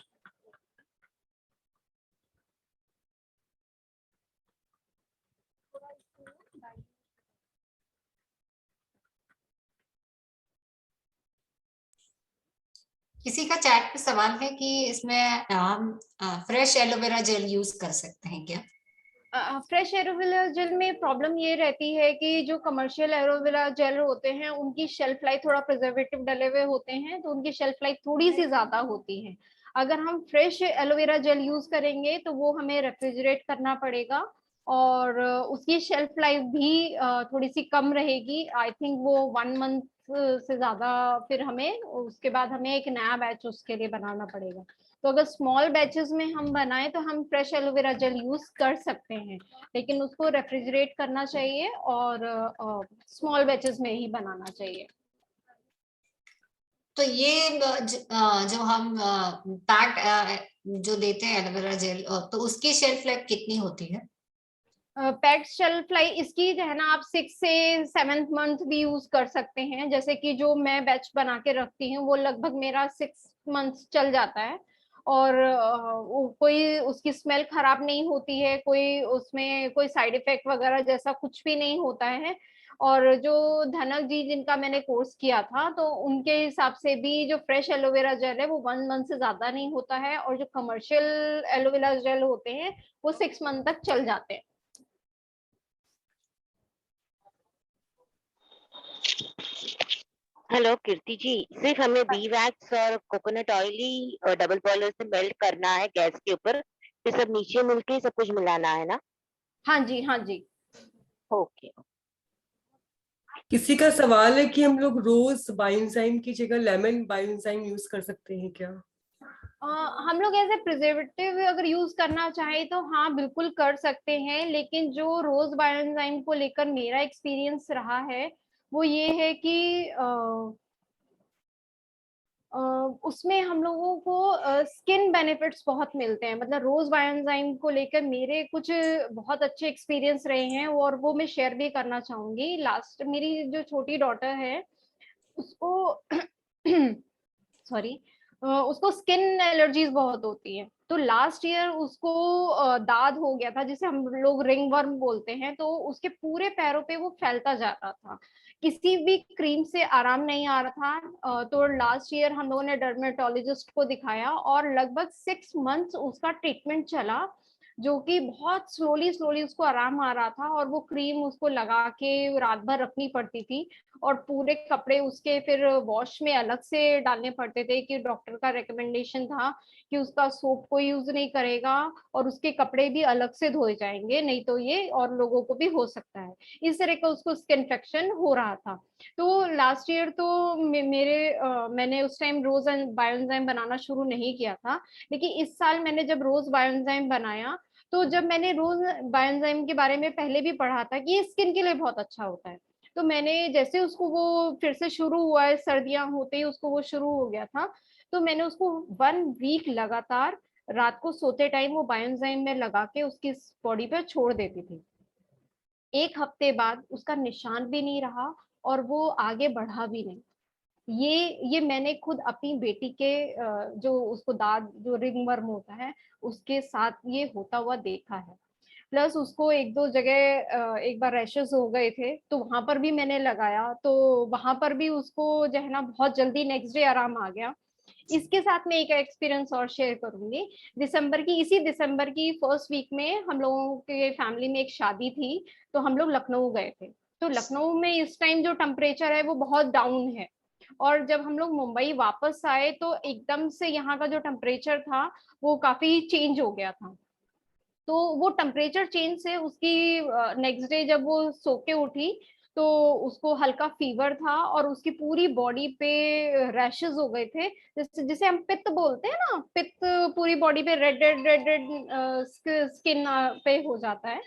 किसी का चैट पे सवाल है कि इसमें हम फ्रेश एलोवेरा जेल यूज कर सकते हैं क्या? फ्रेश एलोवेरा जेल में प्रॉब्लम ये रहती है कि जो कमर्शियल एलोवेरा जेल होते हैं उनकी शेल्फ लाइफ, थोड़ा प्रिजर्वेटिव डले हुए होते हैं तो उनकी शेल्फ लाइफ थोड़ी सी ज्यादा होती है। अगर हम फ्रेश एलोवेरा जेल यूज करेंगे तो वो हमें रेफ्रिजरेट करना पड़ेगा और उसकी शेल्फ लाइफ भी थोड़ी सी कम रहेगी। आई थिंक वो 1 मंथ से ज्यादा, फिर हमें उसके बाद हमें एक नया बैच उसके लिए बनाना पड़ेगा। तो अगर स्मॉल बैचेस में हम बनाएं तो हम फ्रेश एलोवेरा जेल यूज कर सकते हैं, लेकिन उसको रेफ्रिजरेट करना चाहिए और स्मॉल बैचेस में ही बनाना चाहिए। तो ये जो हम पैक जो देते हैं एलोवेरा जेल, तो उसकी शेल्फ लाइफ कितनी होती है? पैक्ड शेल्फ लाइफ इसकी जो है ना, आप 6 से 7 मंथ भी यूज कर सकते हैं। जैसे कि जो मैं बैच बना के रखती हूँ वो लगभग मेरा 6 मंथ चल जाता है और कोई उसकी स्मेल खराब नहीं होती है, कोई उसमें कोई साइड इफेक्ट वगैरह जैसा कुछ भी नहीं होता है। और जो धनक जी जिनका मैंने कोर्स किया था तो उनके हिसाब से भी जो फ्रेश एलोवेरा जेल है वो 1 मंथ से ज्यादा नहीं होता है और जो कमर्शियल एलोवेरा जेल होते हैं वो 6 मंथ तक चल जाते हैं। हेलो कीर्ति जी, सिर्फ हमें बी वैक्स और कोकोनट ऑयल ही डबल बॉयलर से मेल्ट करना है गैस के ऊपर, फिर सब नीचे मिलके सब कुछ मिलाना है ना? हाँ जी, हाँ जी। ओके। किसी का सवाल है कि हम लोग रोज बायोएंजाइम की जगह लेमन बायोएंजाइम यूज कर सकते हैं क्या? हम लोग एज ए प्रिजर्वेटिव अगर यूज करना चाहे तो हाँ बिल्कुल कर सकते हैं, लेकिन जो रोज बायोएंजाइम को लेकर मेरा एक्सपीरियंस रहा है वो ये है कि उसमें हम लोगों को स्किन बेनिफिट्स बहुत मिलते हैं। मतलब रोज बायोएंजाइम को लेकर मेरे कुछ बहुत अच्छे एक्सपीरियंस रहे हैं और वो मैं शेयर भी करना चाहूंगी। लास्ट मेरी जो छोटी डॉटर है उसको सॉरी उसको स्किन एलर्जीज बहुत होती है। तो लास्ट ईयर उसको दाद हो गया था जिसे हम लोग रिंग वर्म बोलते हैं, तो उसके पूरे पैरों पे वो फैलता जाता था, किसी भी क्रीम से आराम नहीं आ रहा था। तो लास्ट ईयर हम लोगों ने डर्मेटोलॉजिस्ट को दिखाया और लगभग 6 मंथ्स उसका ट्रीटमेंट चला, जो कि बहुत स्लोली स्लोली उसको आराम आ रहा था और वो क्रीम उसको लगा के रात भर रखनी पड़ती थी और पूरे कपड़े उसके फिर वॉश में अलग से डालने पड़ते थे कि डॉक्टर का रिकमेंडेशन था कि उसका सोप को यूज नहीं करेगा और उसके कपड़े भी अलग से धोए जाएंगे, नहीं तो ये और लोगों को भी हो सकता है। इस तरह का उसको स्किन इन्फेक्शन हो रहा था। तो लास्ट ईयर तो मैंने उस टाइम रोज बायोएंजाइम बनाना शुरू नहीं किया था, लेकिन इस साल मैंने जब रोज बायोएंजाइम बनाया तो जब मैंने रोज बायोएंजाइम के बारे में पहले भी पढ़ा था कि ये स्किन के लिए बहुत अच्छा होता है, तो मैंने जैसे उसको वो फिर से शुरू हुआ है, सर्दियां होते ही उसको वो शुरू हो गया था, तो मैंने उसको 1 वीक लगातार रात को सोते टाइम वो बायोएंजाइम में लगा के उसकी बॉडी पे छोड़ देती थी। 1 हफ्ते बाद उसका निशान भी नहीं रहा और वो आगे बढ़ा भी नहीं। ये मैंने खुद अपनी बेटी के जो उसको दाद जो रिंगवर्म होता है उसके साथ ये होता हुआ देखा है। प्लस उसको 1-2 जगह एक बार रैशेस हो गए थे तो वहां पर भी मैंने लगाया, तो वहां पर भी उसको जो है ना बहुत जल्दी नेक्स्ट डे आराम आ गया। इसके साथ मैं एक एक्सपीरियंस और शेयर करूंगी। इसी दिसंबर की फर्स्ट वीक में हम लोगों के फैमिली में एक शादी थी, तो हम लोग लखनऊ गए थे। तो लखनऊ में इस टाइम जो टेम्परेचर है वो बहुत डाउन है और जब हम लोग मुंबई वापस आए तो एकदम से यहाँ का जो टेम्परेचर था वो काफी चेंज हो गया था। तो वो टेम्परेचर चेंज से उसकी नेक्स्ट डे जब वो सो के उठी तो उसको हल्का फीवर था और उसकी पूरी बॉडी पे रैशेस हो गए थे, जिसे हम पित्त बोलते हैं ना, पित्त पूरी बॉडी पे red red red red skin पे हो जाता है।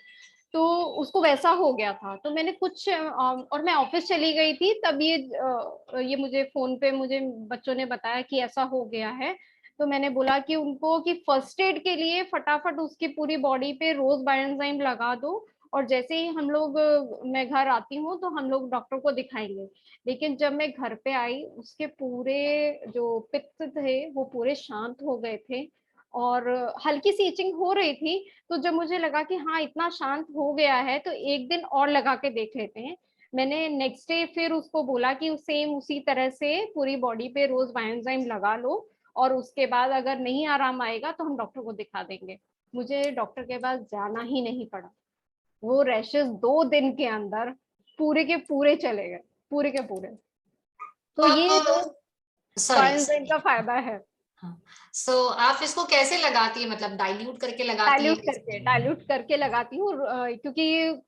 तो उसको वैसा हो गया था। तो मैंने कुछ और मैं ऑफिस चली गई थी तब ये मुझे फोन पे मुझे बच्चों ने बताया कि ऐसा हो गया है। तो मैंने बोला कि उनको कि फर्स्ट एड के लिए फटाफट उसकी पूरी बॉडी पे रोज बायोएंजाइम लगा दो, और जैसे ही हम लोग मैं घर आती हूँ तो हम लोग डॉक्टर को दिखाएंगे। लेकिन जब मैं घर पे आई उसके पूरे जो पित्त थे वो पूरे शांत हो गए थे, और हल्की सी इचिंग हो रही थी। तो जब मुझे लगा कि हाँ इतना शांत हो गया है तो एक दिन और लगा के देख लेते हैं। मैंने नेक्स्ट डे फिर उसको बोला कि सेम उसी तरह से पूरी बॉडी पे रोज बायोएंजाइम लगा लो, और उसके बाद अगर नहीं आराम आएगा तो हम डॉक्टर को दिखा देंगे। मुझे डॉक्टर के पास जाना ही नहीं पड़ा। वो रैशेस 2 दिन के अंदर पूरे के पूरे चले गए, पूरे के पूरे। तो ये आप सॉरी बायोएंजाइम का फायदा है। सो आप इसको कैसे लगाती है, मतलब डाइल्यूट करके लगाती है? डाइल्यूट करके लगाती हूँ, क्योंकि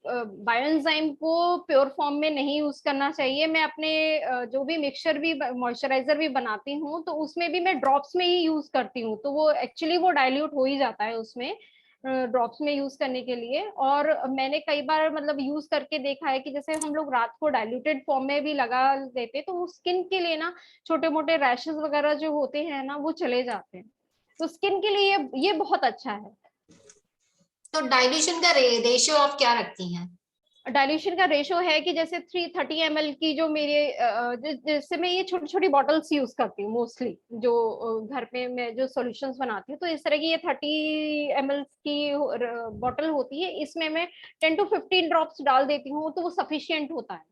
बायोएंजाइम को प्योर फॉर्म में नहीं यूज करना चाहिए। मैं अपने जो भी मिक्सचर भी मॉइस्चराइजर भी बनाती हूँ तो उसमें भी मैं ड्रॉप्स में ही यूज करती हूँ, तो वो एक्चुअली वो डाइल्यूट हो ही जाता है उसमें ड्रॉप्स में यूज करने के लिए। और मैंने कई बार मतलब यूज करके देखा है कि जैसे हम लोग रात को डाइल्यूटेड फॉर्म में भी लगा देते तो वो स्किन के लिए ना छोटे मोटे रैशेस वगैरह जो होते हैं ना वो चले जाते हैं। तो स्किन के लिए ये बहुत अच्छा है। तो डाइल्यूशन का रेशियो आप क्या रखती हैं? डाइल्यूशन का रेशो है कि जैसे 330 ml की जो मेरे जैसे मैं ये छोटी छोटी बॉटल्स यूज करती हूँ मोस्टली, जो घर पे मैं जो सॉल्यूशंस बनाती हूँ, तो इस तरह की ये 30 ml की बॉटल होती है। इसमें मैं 10 to 15 ड्रॉप्स डाल देती हूँ तो वो सफिशियंट होता है।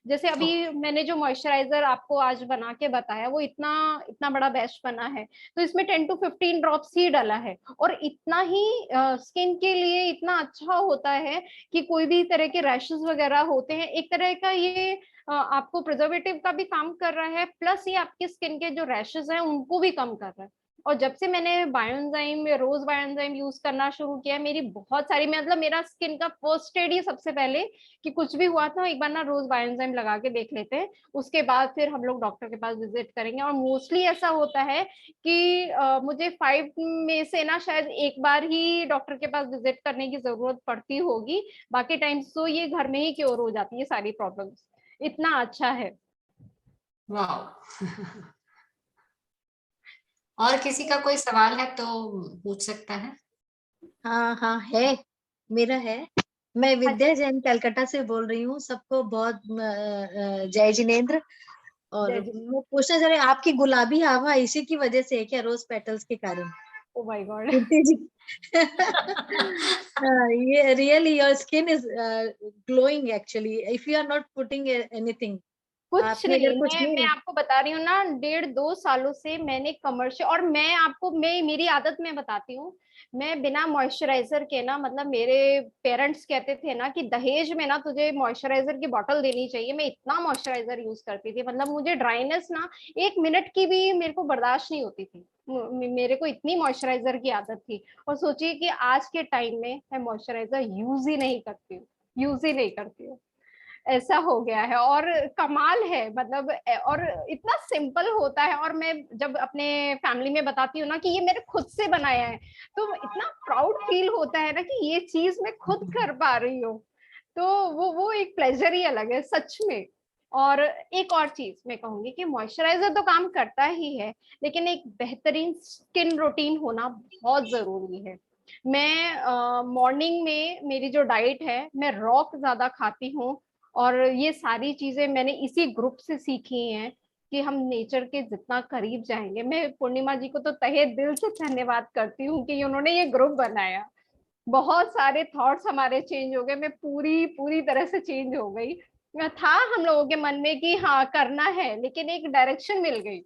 जैसे अभी मैंने जो मॉइस्चराइजर आपको आज बना के बताया वो इतना इतना बड़ा बैच बना है, तो इसमें 10 to 15 ड्रॉप्स ही डाला है, और इतना ही स्किन के लिए इतना अच्छा होता है कि कोई भी तरह के रैशेस वगैरह होते हैं, एक तरह का ये आपको प्रिजर्वेटिव का भी काम कर रहा है, प्लस ये आपकी स्किन के जो रैशेस हैं उनको भी कम कर रहा है। और जब से मैंने बायोएंजाइम रोज बायोएंजाइम यूज करना शुरू किया, मेरी बहुत सारी मतलब मेरा स्किन का फर्स्ट एड ही सबसे पहले कि कुछ भी हुआ था एक बार ना रोज बायोएंजाइम लगा के देख लेते हैं, उसके बाद फिर हम लोग डॉक्टर के पास विजिट करेंगे। और मोस्टली ऐसा होता है कि मुझे 5 में से ना शायद एक बार ही डॉक्टर के पास विजिट करने की जरूरत पड़ती होगी, बाकी टाइम्स तो ये घर में ही क्योर हो जाती है सारी प्रॉब्लम्स। इतना अच्छा है। वाह। और किसी का कोई सवाल है तो पूछ सकता है। हाँ हाँ है, मेरा है। मैं विद्या जैन कलकत्ता से बोल रही हूँ। सबको बहुत जय जिनेंद्र। और मैं पूछना चाह रही हूँ, आपकी गुलाबी हवा इसी की वजह से है क्या, रोज पेटल्स के कारण? Oh my god. ये really your skin is glowing actually if you are not putting anything. कुछ आपने नहीं, अगर कुछ मैं आपको बता रही हूँ ना, 1.5-2 सालों से मैंने कमर्शियल, और मैं मेरी आदत में बताती हूँ, मैं बिना मॉइस्चराइजर के ना, मतलब मेरे पेरेंट्स कहते थे ना कि दहेज में ना तुझे मॉइस्चराइजर की बोतल देनी चाहिए, मैं इतना मॉइस्चराइजर यूज करती थी, मतलब मुझे ड्राइनेस ना 1 मिनट की भी मेरे को बर्दाश्त नहीं होती थी, मेरे को इतनी मॉइस्चराइजर की आदत थी। और सोचिए कि आज के टाइम में मैं मॉइस्चराइजर यूज ही नहीं करती हूँ, ऐसा हो गया है। और कमाल है मतलब, और इतना सिंपल होता है, और मैं जब अपने फैमिली में बताती हूँ ना कि ये मैंने खुद से बनाया है, तो इतना प्राउड फील होता है ना कि ये चीज मैं खुद कर पा रही हूँ। तो वो एक प्लेजर ही अलग है सच में। और एक और चीज मैं कहूंगी कि मॉइस्चराइजर तो काम करता ही है, लेकिन एक बेहतरीन स्किन रूटीन होना बहुत जरूरी है। मैं मॉर्निंग में मेरी जो डाइट है, मैं रॉक ज्यादा खाती हूँ, और ये सारी चीजें मैंने इसी ग्रुप से सीखी हैं कि हम नेचर के जितना करीब जाएंगे। मैं पूर्णिमा जी को तो तहे दिल से धन्यवाद करती हूँ कि उन्होंने ये ग्रुप बनाया। बहुत सारे थॉट्स हमारे चेंज हो गए, मैं पूरी पूरी तरह से चेंज हो गई। था हम लोगों के मन में कि हाँ करना है, लेकिन एक डायरेक्शन मिल गई।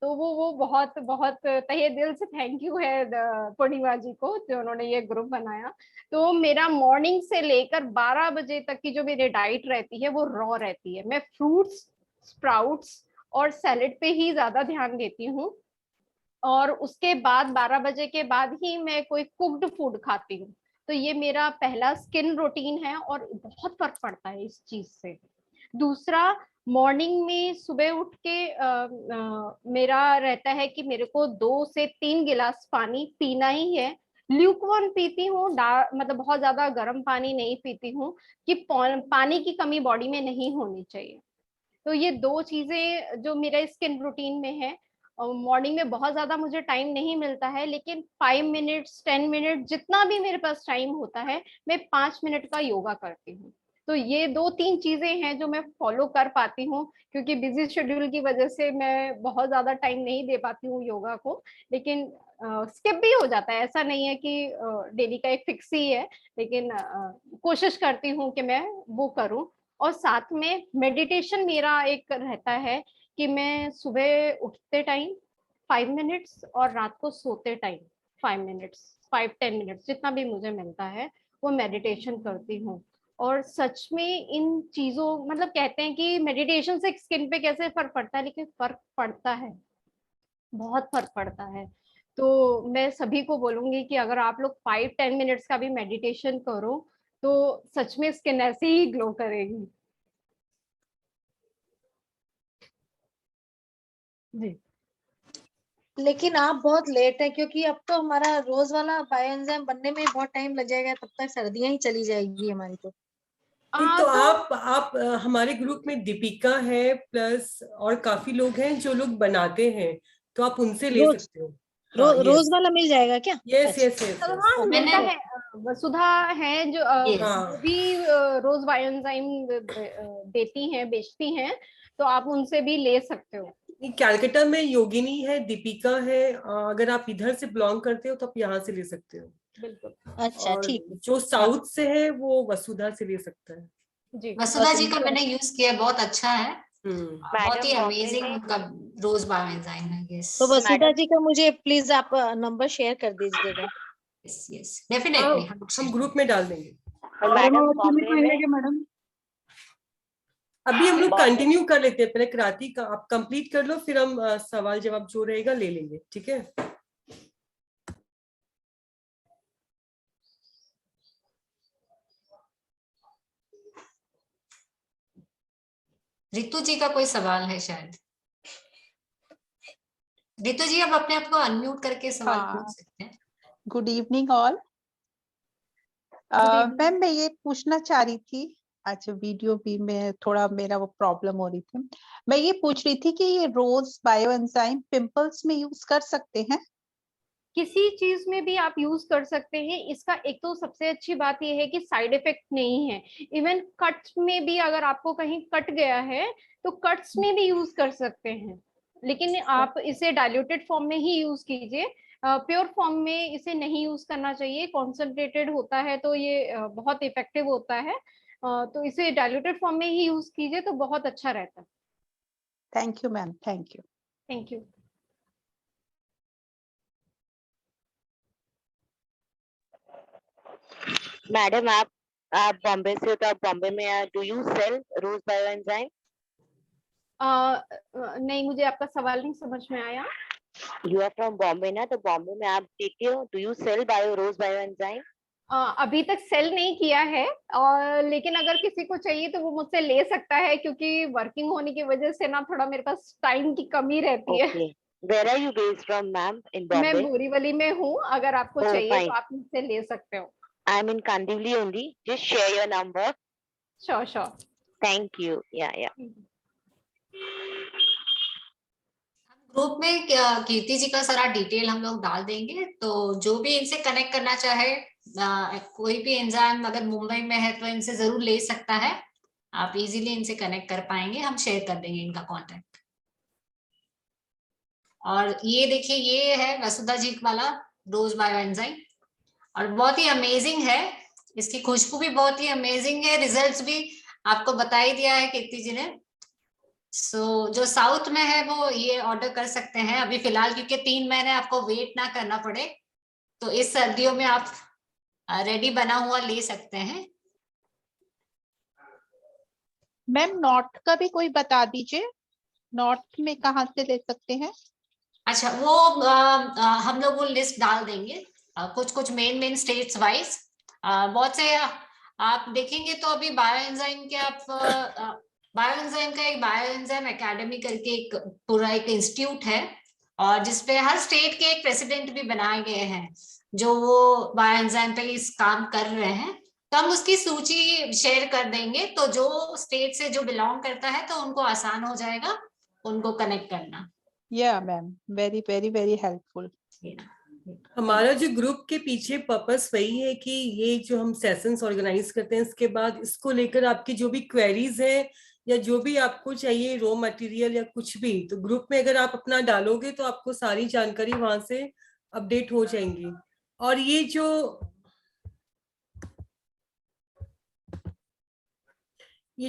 तो वो बहुत बहुत तहे दिल से थैंक यू है पूर्णिमा जी को, जो उन्होंने ये ग्रुप बनाया। तो मेरा मॉर्निंग से लेकर 12 बजे तक की जो मेरी डाइट रहती है वो रॉ रहती है। मैं फ्रूट्स, स्प्राउट्स और सैलेड पे ही ज्यादा ध्यान देती हूँ, और उसके बाद 12 बजे के बाद ही मैं कोई कुक्ड फूड खाती हूँ। तो ये मेरा पहला स्किन रूटीन है, और बहुत फर्क पड़ता है इस चीज से। दूसरा, मॉर्निंग में सुबह उठ के मेरा रहता है कि मेरे को 2 से 3 गिलास पानी पीना ही है, ल्यूकवार्म पीती हूँ, मतलब बहुत ज्यादा गर्म पानी नहीं पीती हूँ, कि पानी की कमी बॉडी में नहीं होनी चाहिए। तो ये 2 चीजें जो मेरे स्किन रूटीन में है। मॉर्निंग में बहुत ज्यादा मुझे टाइम नहीं मिलता है, लेकिन 5 मिनट्स 10 मिनट जितना भी मेरे पास टाइम होता है, मैं 5 मिनट का योगा करती हूँ। तो ये 2-3 चीजें हैं जो मैं फॉलो कर पाती हूँ, क्योंकि बिजी शेड्यूल की वजह से मैं बहुत ज्यादा टाइम नहीं दे पाती हूँ योगा को। लेकिन स्किप भी हो जाता है, ऐसा नहीं है कि डेली का एक फिक्स ही है, लेकिन कोशिश करती हूँ कि मैं वो करूँ। और साथ में मेडिटेशन मेरा एक रहता है कि मैं सुबह उठते टाइम 5 मिनट्स और रात को सोते टाइम 5 मिनट्स, 5-10 मिनट्स जितना भी मुझे मिलता है वो मेडिटेशन करती हूँ। और सच में इन चीजों, मतलब कहते हैं कि मेडिटेशन से स्किन पे कैसे फर्क पड़ता है, लेकिन फर्क पड़ता है, बहुत फर्क पड़ता है। तो मैं सभी को बोलूंगी कि अगर आप लोग 5-10 मिनट्स का भी मेडिटेशन करो तो सच में स्किन ऐसे ही ग्लो करेगी। जी। लेकिन आप बहुत लेट है, क्योंकि अब तो हमारा रोज वाला बायोएंजाइम बनने में बहुत टाइम लग जाएगा, तब तक सर्दियां ही चली जाएगी हमारी तो। नहीं तो आप हमारे ग्रुप में दीपिका है प्लस और काफी लोग हैं जो लोग बनाते हैं, तो आप उनसे ले रोज सकते हो। हाँ रोज वाला मिल जाएगा क्या? यस अच्छा। Yes yes yes. हाँ मिलता है। वसुधा है जो हाँ वो भी रोज बायोएंजाइम देती हैं, बेचती हैं, तो आप उनसे भी ले सकते हो। कैलकाटा में योगिनी है, दीपिका है, अगर आप इधर से बिलोंग करते हो तो आप यहाँ से ले सकते हो। बिल्कुल। अच्छा और ठीक है। जो साउथ से है वो वसुधा से ले सकता है। जी। वसुधा जी का मैंने यूज किया, बहुत अच्छा है, बहुत ही मैडम बॉम्बे अमेजिंग में उनका रोज बायोएंजाइम है। यस तो वसुधा मैडम जी का मुझे प्लीज आप नंबर शेयर कर दीजिएगा। यस यस हाँ डेफिनेटली हम ग्रुप में डाल देंगे। मैडम बॉम्बे में मैडम अभी हम लोग बॉम्बे कंटिन्यू कर लेते हैं, पहले क्रांति का आप कंप्लीट कर लो, फिर हम सवाल जवाब जो रहेगा ले लेंगे, ठीक है। रितु जी का कोई सवाल है शायद। रितु जी आप अपने आप को अनम्यूट करके सवाल पूछ सकते हैं। Good evening all. मैम मैं ये पूछना चाह रही थी, अच्छा वीडियो भी में थोड़ा मेरा वो प्रॉब्लम हो रही थी, मैं ये पूछ रही थी कि ये रोज बायोएंजाइम पिंपल्स में यूज कर सकते हैं? किसी चीज में भी आप यूज कर सकते हैं। इसका एक तो सबसे अच्छी बात यह है कि साइड इफेक्ट नहीं है। इवन कट्स में भी अगर आपको कहीं कट गया है तो कट्स में भी यूज कर सकते हैं, लेकिन आप इसे डाइल्यूटेड फॉर्म में ही यूज कीजिए। प्योर फॉर्म में इसे नहीं यूज करना चाहिए, कॉन्सेंट्रेटेड होता है तो ये बहुत इफेक्टिव होता है। तो इसे डाइल्यूटेड फॉर्म में ही यूज कीजिए तो बहुत अच्छा रहता है। Thank you ma'am, thank you. Thank you. Madam आप बॉम्बे से हो तो आप बॉम्बे में do you sell rose bioenzyme? नहीं, मुझे आपका सवाल नहीं समझ में आया। यू आर फ्रॉम बॉम्बे ना, तो बॉम्बे में आप देते हो, do you sell rose bioenzyme? अभी तक सेल नहीं किया है, और लेकिन अगर किसी को चाहिए तो वो मुझसे ले सकता है, क्योंकि वर्किंग होने की वजह से ना थोड़ा मेरे पास टाइम की कमी रहती है। Okay, where are you based from ma'am? In मैं बॉम्बे? बोरीवली में हूँ, अगर आपको Oh, चाहिए तो fine. आप मुझसे ले सकते हो। I am in Kandivali only, just share your number. Sure sure. Thank you. या ग्रुप में कीर्ति जी का सारा डिटेल हम लोग डाल देंगे, तो जो भी इनसे कनेक्ट करना चाहे, कोई भी एंजाइम अगर मुंबई में है तो इनसे जरूर ले सकता है। आप इजीली इनसे कनेक्ट कर पाएंगे, हम शेयर कर देंगे इनका कांटेक्ट। और ये देखिए, ये है वसुधा जी वाला रोज बायोएंजाइम, और बहुत ही अमेजिंग है। इसकी खुशबू भी बहुत ही अमेजिंग है, रिजल्ट्स भी आपको बता ही दिया है कीर्ति जी ने। जो साउथ में है वो ये ऑर्डर कर सकते हैं अभी फिलहाल, क्योंकि 3 महीने आपको वेट ना करना पड़े, तो इस सर्दियों में आप रेडी बना हुआ ले सकते हैं। मैम नॉर्थ का भी कोई बता दीजिए, नॉर्थ में कहाँ से ले सकते हैं? अच्छा, वो हम लोग वो लिस्ट डाल देंगे, कुछ कुछ मेन स्टेट्स वाइज। बहुत से आप देखेंगे तो अभी बायोएंजाइम के आप बायोएंजाइम का एक बायोएंजाइम एकेडमी करके एक पूरा एक इंस्टीट्यूट है, और जिसपे हर स्टेट के एक प्रेसिडेंट भी बनाए गए हैं। जो वो बायोएंजाइम पे इस काम कर रहे हैं, तो हम उसकी सूची शेयर कर देंगे, तो जो स्टेट से जो बिलोंग करता है तो उनको आसान हो जाएगा उनको कनेक्ट करना। या ma'am, very very very helpful. हमारा जो ग्रुप के पीछे पर्पस वही है कि ये जो हम सेशंस ऑर्गेनाइज करते हैं, इसके बाद इसको लेकर आपकी जो भी क्वेरीज है या जो भी आपको चाहिए रॉ मटेरियल या कुछ भी, तो ग्रुप में अगर आप अपना डालोगे तो आपको सारी जानकारी वहां से अपडेट हो जाएंगी। और ये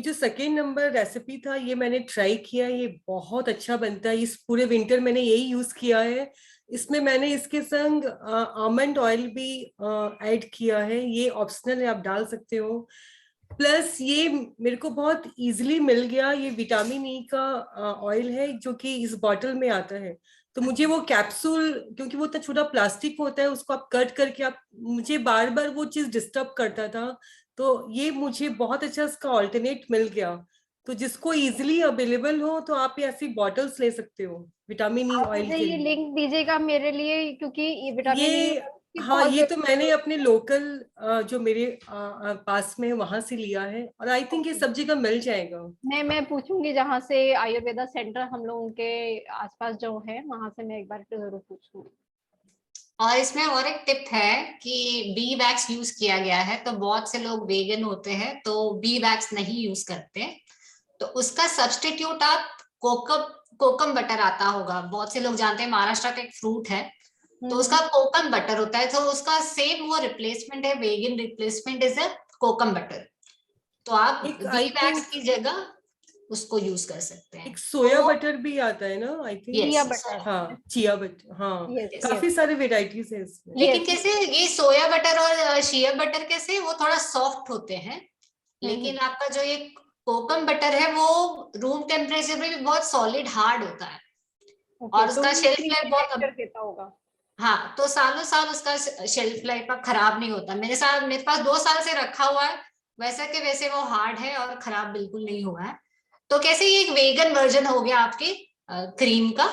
जो सेकेंड नंबर रेसिपी था, ये मैंने ट्राई किया, ये बहुत अच्छा बनता है। इस पूरे विंटर मैंने यही यूज किया है। इसमें मैंने इसके संग आमंड ऑयल भी ऐड किया है, ये ऑप्शनल है, आप डाल सकते हो। प्लस ये मेरे को बहुत इजीली मिल गया, ये विटामिन ई का ऑयल है जो कि इस बॉटल में आता है। तो मुझे वो कैप्सूल, क्योंकि वो इतना छोटा प्लास्टिक होता है, उसको आप कट करके आप, मुझे बार बार वो चीज डिस्टर्ब करता था, तो ये मुझे बहुत अच्छा इसका ऑल्टरनेट मिल गया। तो जिसको इजीली अवेलेबल हो तो आप ये ऐसी बॉटल्स ले सकते हो विटामिन ई आप ऑयल मुझे के ये लिए। लिंक दीजिएगा मेरे लिए, क्योंकि ये विटामिन ई ये हाँ, ये तो मैंने अपने लोकल जो मेरे पास में है वहां से लिया है, और आई थिंक ये सब जगह मिल जाएगा। मैं पूछूंगी जहाँ से आयुर्वेदा सेंटर हम लोगों के आसपास जो है, वहां से मैं एक बार जरूर पूछूंगी। और इसमें और एक टिप है कि बी वैक्स यूज किया गया है, तो बहुत से लोग वेगन होते हैं तो बी वैक्स नहीं यूज करते, तो उसका सब्स्टिट्यूट आप कोकम बटर आता होगा, बहुत से लोग जानते हैं, महाराष्ट्र का एक फ्रूट है, तो उसका कोकम बटर होता है, तो उसका सेम वो रिप्लेसमेंट है, vegan replacement is a kokum butter. तो आप बी वैक्स की जगह उसको यूज कर सकते हैं। एक सोया बटर भी आता है ना, आई थिंक। चिया बटर, हाँ, चिया बटर, हाँ, Yes, काफी सारे वेराइटीज है इसमें। लेकिन कैसे ये सोया बटर और शिया बटर कैसे वो थोड़ा सॉफ्ट होते हैं, लेकिन आपका जो ये कोकम बटर है वो रूम टेम्परेचर में भी बहुत सॉलिड हार्ड होता है, और उसका शेल्फ लाइफ बहुत देता होगा। हाँ, तो सालों साल उसका शेल्फ लाइफ खराब नहीं होता। मेरे पास 2 साल से रखा हुआ है, वैसा के वैसे वो हार्ड है और खराब बिल्कुल नहीं हुआ है। तो कैसे ये एक वेगन वर्जन हो गया आपके क्रीम का,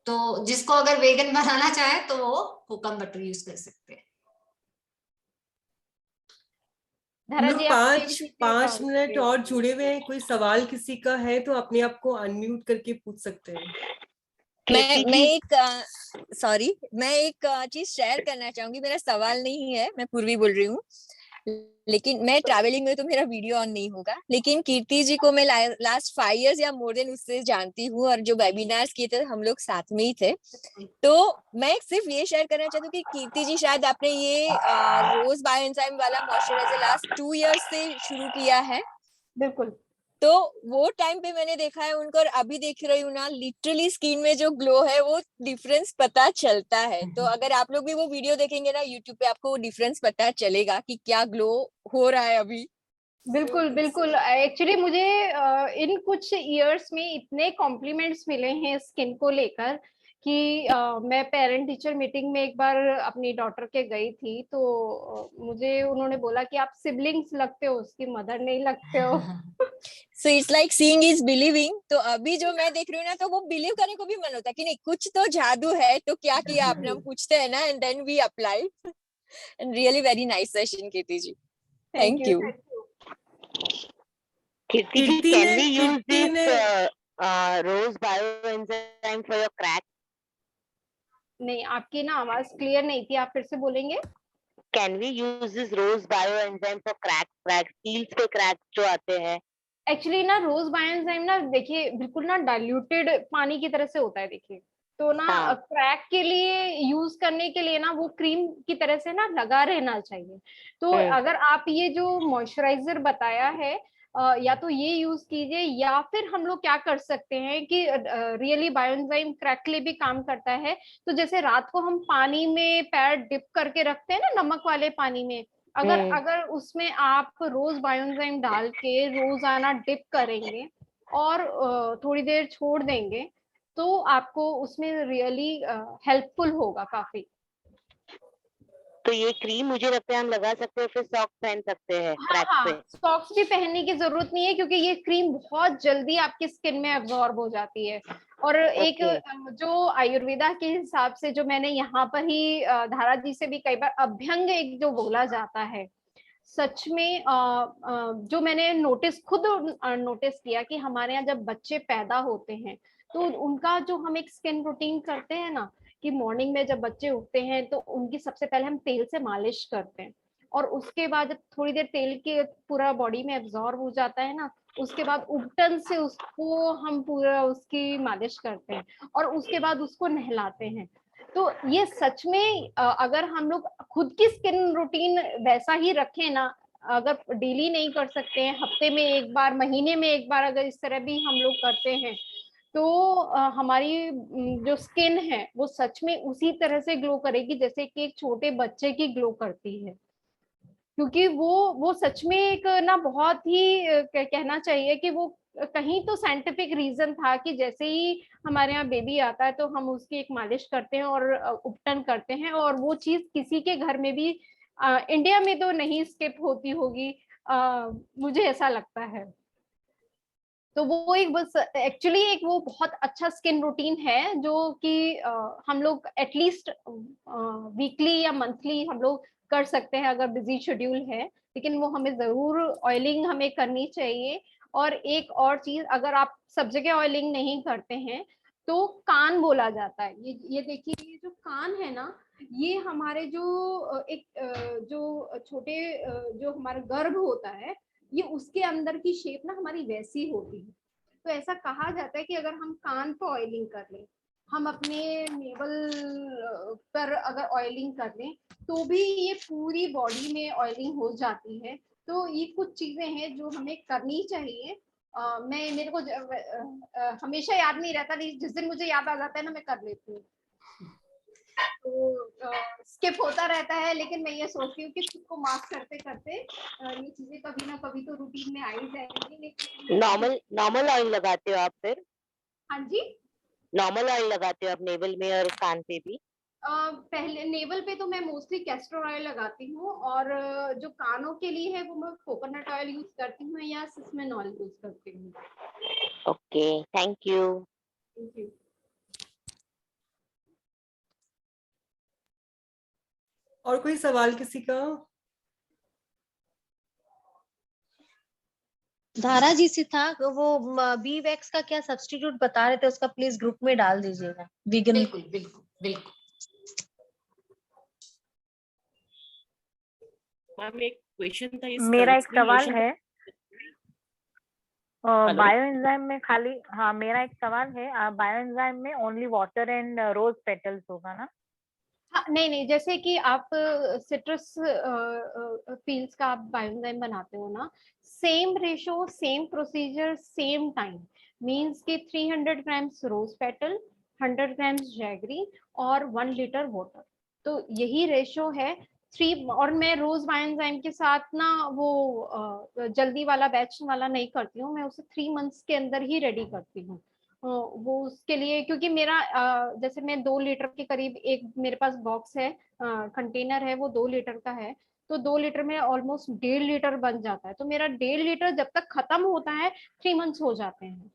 तो जिसको अगर वेगन बनाना चाहे तो वो कोकम बटर यूज कर सकते हैं। लोग 5 मिनट और जुड़े हुए हैं, कोई सवाल किसी का है तो अपने आप को अनम्यूट करके पूछ सकते हैं। मैं एक चीज शेयर करना चाहूंगी। मेरा सवाल नहीं है, मैं पूर्वी बोल रही हूँ, लेकिन मैं ट्रैवलिंग में तो मेरा वीडियो ऑन नहीं होगा, लेकिन कीर्ति जी को मैं लास्ट 5 इयर्स या मोर देन उससे जानती हूँ, और जो वेबिनार्स किए थे हम लोग साथ में ही थे। तो मैं सिर्फ ये शेयर करना चाहती हूँ कि कीर्ति जी शायद आपने ये रोज बायोएंजाइम वाला मॉइस्चराइजर लास्ट 2 इयर्स से शुरू किया है। बिल्कुल। तो वो टाइम पे मैंने देखा है उनको, और अभी देख रही हूँ ना, लिटरली स्किन में जो ग्लो है वो डिफरेंस पता चलता है। तो अगर आप लोग भी वो वीडियो देखेंगे ना यूट्यूब पे, आपको वो डिफरेंस पता चलेगा कि क्या ग्लो हो रहा है अभी। बिल्कुल बिल्कुल। एक्चुअली मुझे इन कुछ इयर्स में इतने कॉम्प्लीमेंट्स मिले हैं स्किन को लेकर कि मैं पेरेंट टीचर मीटिंग में एक बार अपनी डॉटर के गई थी, तो मुझे उन्होंने बोला कि आप सिबलिंग्स लगते हो, उसकी मदर नहीं लगते हो। So it's like seeing is believing। तो अभी जो मैं देख रही हूँ ना, तो वो बिलीव करने को भी मन होता है कि नहीं, कुछ तो जादू है। तो क्या किया आपने, हम पूछते हैं ना, and then we apply. And really very nice session Kirti ji, thank you. Kirti ji, can we use this rose bioenzyme for your crack? नहीं, आपकी ना आवाज क्लियर नहीं थी, आप फिर से बोलेंगे? Can we use this rose bioenzyme for crack heels पे crack जो आते हैं? एक्चुअली ना रोज बायोएंजाइम ना, देखिए बिल्कुल ना डाइल्यूटेड पानी की तरह से होता है, देखिए तो ना क्रैक के लिए यूज करने के लिए ना वो क्रीम की तरह से ना लगा रहना चाहिए। तो अगर आप ये जो मॉइस्चराइजर बताया है, या तो ये यूज कीजिए, या फिर हम लोग क्या कर सकते हैं कि रियली बायोएंजाइम क्रैक के लिए भी काम करता है। तो जैसे रात को हम पानी में पैर डिप करके रखते हैं ना, नमक वाले पानी में, अगर उसमें आप रोज बायोएंजाइम डाल के रोजाना डिप करेंगे और थोड़ी देर छोड़ देंगे, तो आपको उसमें रियली हेल्पफुल होगा काफी। तो ये क्रीम मुझे लगता है हम लगा सकते हैं, फिर सॉक्स पहन सकते हैं क्रैक पे। सॉक्स भी पहनने की जरूरत नहीं है, क्योंकि ये क्रीम बहुत जल्दी आपकी स्किन में एब्जॉर्ब हो जाती है। और एक Okay. जो आयुर्वेदा के हिसाब से जो मैंने यहाँ पर ही धारा जी से भी कई बार अभ्यंग एक जो बोला जाता है, सच में जो मैंने खुद नोटिस किया कि हमारे यहाँ जब बच्चे पैदा होते हैं तो उनका जो हम एक स्किन रूटीन करते हैं ना, कि मॉर्निंग में जब बच्चे उठते हैं तो उनकी सबसे पहले हम तेल से मालिश करते हैं, और उसके बाद जब थोड़ी देर तेल के पूरा बॉडी में एब्जॉर्ब हो जाता है ना, उसके बाद उपटन से उसको हम पूरा उसकी मालिश करते हैं और उसके बाद उसको नहलाते हैं। तो ये सच में अगर हम लोग खुद की स्किन रूटीन वैसा ही रखें ना, अगर डेली नहीं कर सकते हैं, हफ्ते में एक बार, महीने में एक बार अगर इस तरह भी हम लोग करते हैं, तो हमारी जो स्किन है वो सच में उसी तरह से ग्लो करेगी जैसे कि एक छोटे बच्चे की ग्लो करती है। क्योंकि वो सच में एक ना बहुत ही कहना चाहिए कि वो कहीं तो साइंटिफिक रीजन था कि जैसे ही हमारे यहाँ बेबी आता है तो हम उसकी एक मालिश करते हैं और उपटन करते हैं, और वो चीज किसी के घर में भी इंडिया में तो नहीं स्किप होती होगी, मुझे ऐसा लगता है। तो वो एक बस एक्चुअली एक वो बहुत अच्छा स्किन रूटीन है जो कि हम लोग एटलीस्ट वीकली या मंथली हम लोग कर सकते हैं अगर बिजी शेड्यूल है, लेकिन वो हमें जरूर ऑयलिंग हमें करनी चाहिए। और एक और चीज, अगर आप सब जगह ऑयलिंग नहीं करते हैं तो कान बोला जाता है, ये देखिए, ये जो कान है ना, ये हमारे जो जो छोटे जो हमारा गर्भ होता है, ये उसके अंदर की शेप ना हमारी वैसी होती है। तो ऐसा कहा जाता है कि अगर हम कान पर ऑयलिंग कर लें, हम अपने नेवल पर अगर ऑयलिंग कर लें, तो भी ये पूरी बॉडी में ऑयलिंग हो जाती है। तो ये कुछ चीजें हैं जो हमें करनी चाहिए। मेरे को हमेशा याद नहीं रहता, जिस दिन मुझे याद आ जाता है ना, मैं कर लेती हूँ। तो स्किप होता रहता है, लेकिन मैं ये सोचती हूँ कि खुद को माफ करते करते ये चीजें कभी ना कभी तो रूटीन में आ ही जाएंगी। लेकिन नॉर्मल ऑयल लगाते हो आप फिर? हाँ जी, नॉर्मल ऑयल लगाते हो आप नेवल में और कान पे भी? पहले नेवल पे तो मैं मोस्टली कैस्टर ऑयल लगाती हूँ, और जो कानों के लिए है वो मैं कोकोनट ऑयल यूज करती हूँ या सिसमेन ऑयल यूज करती हूँ। Okay, thank you. Thank you. और कोई सवाल किसी का? धारा जी से था, वो बी वैक्स का क्या सब्स्टिट्यूट बता रहे थे, उसका प्लीज ग्रुप में डाल दीजिएगा। वीगन। बिल्कुल बिल्कुल बिल्कुल। मैम एक क्वेश्चन था, इस मेरा एक सनस्क्रीन सवाल लोशन है, हेलो बायोएंजाइम में खाली, हाँ मेरा एक सवाल है, बायोएंजाइम में only water and rose petals होगा ना? हाँ, नहीं, जैसे कि आप सिट्रस पील्स का आप बायोएंजाइम बनाते हो ना, same ratio, same procedure, same time, means कि 300 grams rose petal, 100 grams jaggery और 1 लीटर वाटर, तो यही रेशो है। और मैं रोज बायोएंजाइम के साथ ना वो जल्दी वाला बैच वाला नहीं करती हूँ, मैं उसे 3 मंथ्स के अंदर ही रेडी करती हूँ। वो उसके लिए, क्योंकि मेरा जैसे मैं 2 लीटर के करीब एक मेरे पास बॉक्स है, कंटेनर है, वो 2 लीटर का है, तो 2 लीटर में ऑलमोस्ट 1.5 लीटर बन जाता है, तो मेरा 1.5 लीटर जब तक खत्म होता है 3 मंथ्स हो जाते हैं।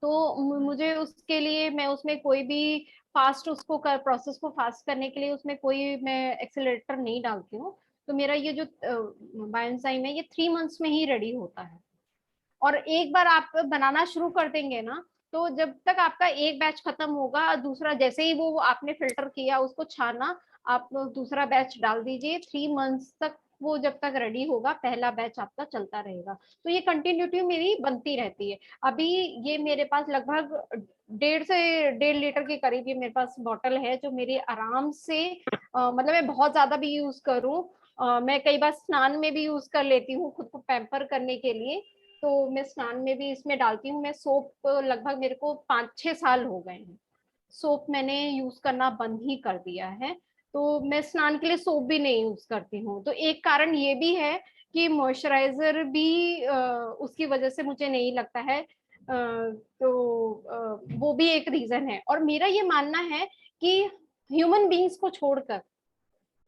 तो मुझे उसके लिए मैं उसमें कोई भी फास्ट उसको प्रोसेस को फास्ट करने के लिए उसमें कोई मैं एक्सेलरेटर नहीं डालती हूँ। तो मेरा ये जो बायोएंजाइम है ये 3 मंथ्स में ही रेडी होता है। और एक बार आप बनाना शुरू कर देंगे ना, तो जब तक आपका एक बैच खत्म होगा, दूसरा जैसे ही वो आपने फिल्टर किया उसको छाना, आप दूसरा बैच डाल दीजिए, 3 मंथ्स तक वो जब तक रेडी होगा पहला बैच आपका चलता रहेगा। तो ये कंटिन्यूटी मेरी बनती रहती है। अभी ये मेरे पास लगभग 1.5 से 1.5 लीटर के करीब ये मेरे पास बॉटल है, जो मेरी आराम से मतलब मैं बहुत ज्यादा भी यूज करूँ, मैं कई बार स्नान में भी यूज कर लेती हूँ खुद को पैम्पर करने के लिए, तो मैं स्नान में भी इसमें डालती हूँ। मैं सोप लगभग मेरे को 5-6 साल हो गए हैं, सोप मैंने यूज करना बंद ही कर दिया है, तो मैं स्नान के लिए सोप भी नहीं यूज करती हूँ। तो एक कारण ये भी है कि मॉइस्चराइजर भी उसकी वजह से मुझे नहीं लगता है, तो वो भी एक रीजन है। और मेरा ये मानना है कि ह्यूमन बींग्स को छोड़कर,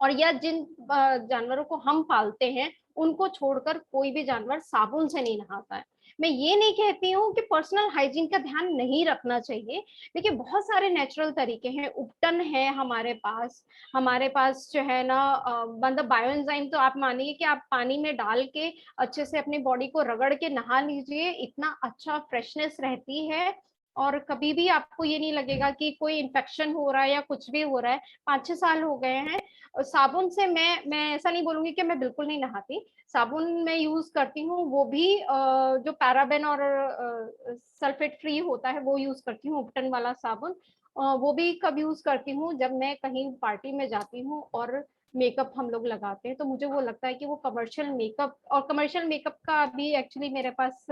और या जिन जानवरों को हम पालते हैं उनको छोड़कर, कोई भी जानवर साबुन से नहीं नहाता है। मैं ये नहीं कहती हूँ कि पर्सनल हाइजीन का ध्यान नहीं रखना चाहिए। देखिए बहुत सारे नेचुरल तरीके हैं, उपटन है हमारे पास जो है ना मतलब बायोएंजाइम, तो आप मानिए कि आप पानी में डाल के अच्छे से अपनी बॉडी को रगड़ के नहा लीजिए, इतना अच्छा फ्रेशनेस रहती है और कभी भी आपको ये नहीं लगेगा कि कोई इन्फेक्शन हो रहा है या कुछ भी हो रहा है। 5-6 साल हो गए हैं। साबुन से मैं ऐसा नहीं बोलूंगी कि मैं बिल्कुल नहीं नहाती, साबुन मैं यूज करती हूँ, वो भी जो पैराबेन और सल्फेट फ्री होता है वो यूज करती हूँ, उपटन वाला साबुन। वो भी कब यूज करती हूँ, जब मैं कहीं पार्टी में जाती हूँ और मेकअप हम लोग लगाते हैं, तो मुझे वो लगता है कि वो कमर्शियल मेकअप, और कमर्शियल मेकअप का अभी एक्चुअली मेरे पास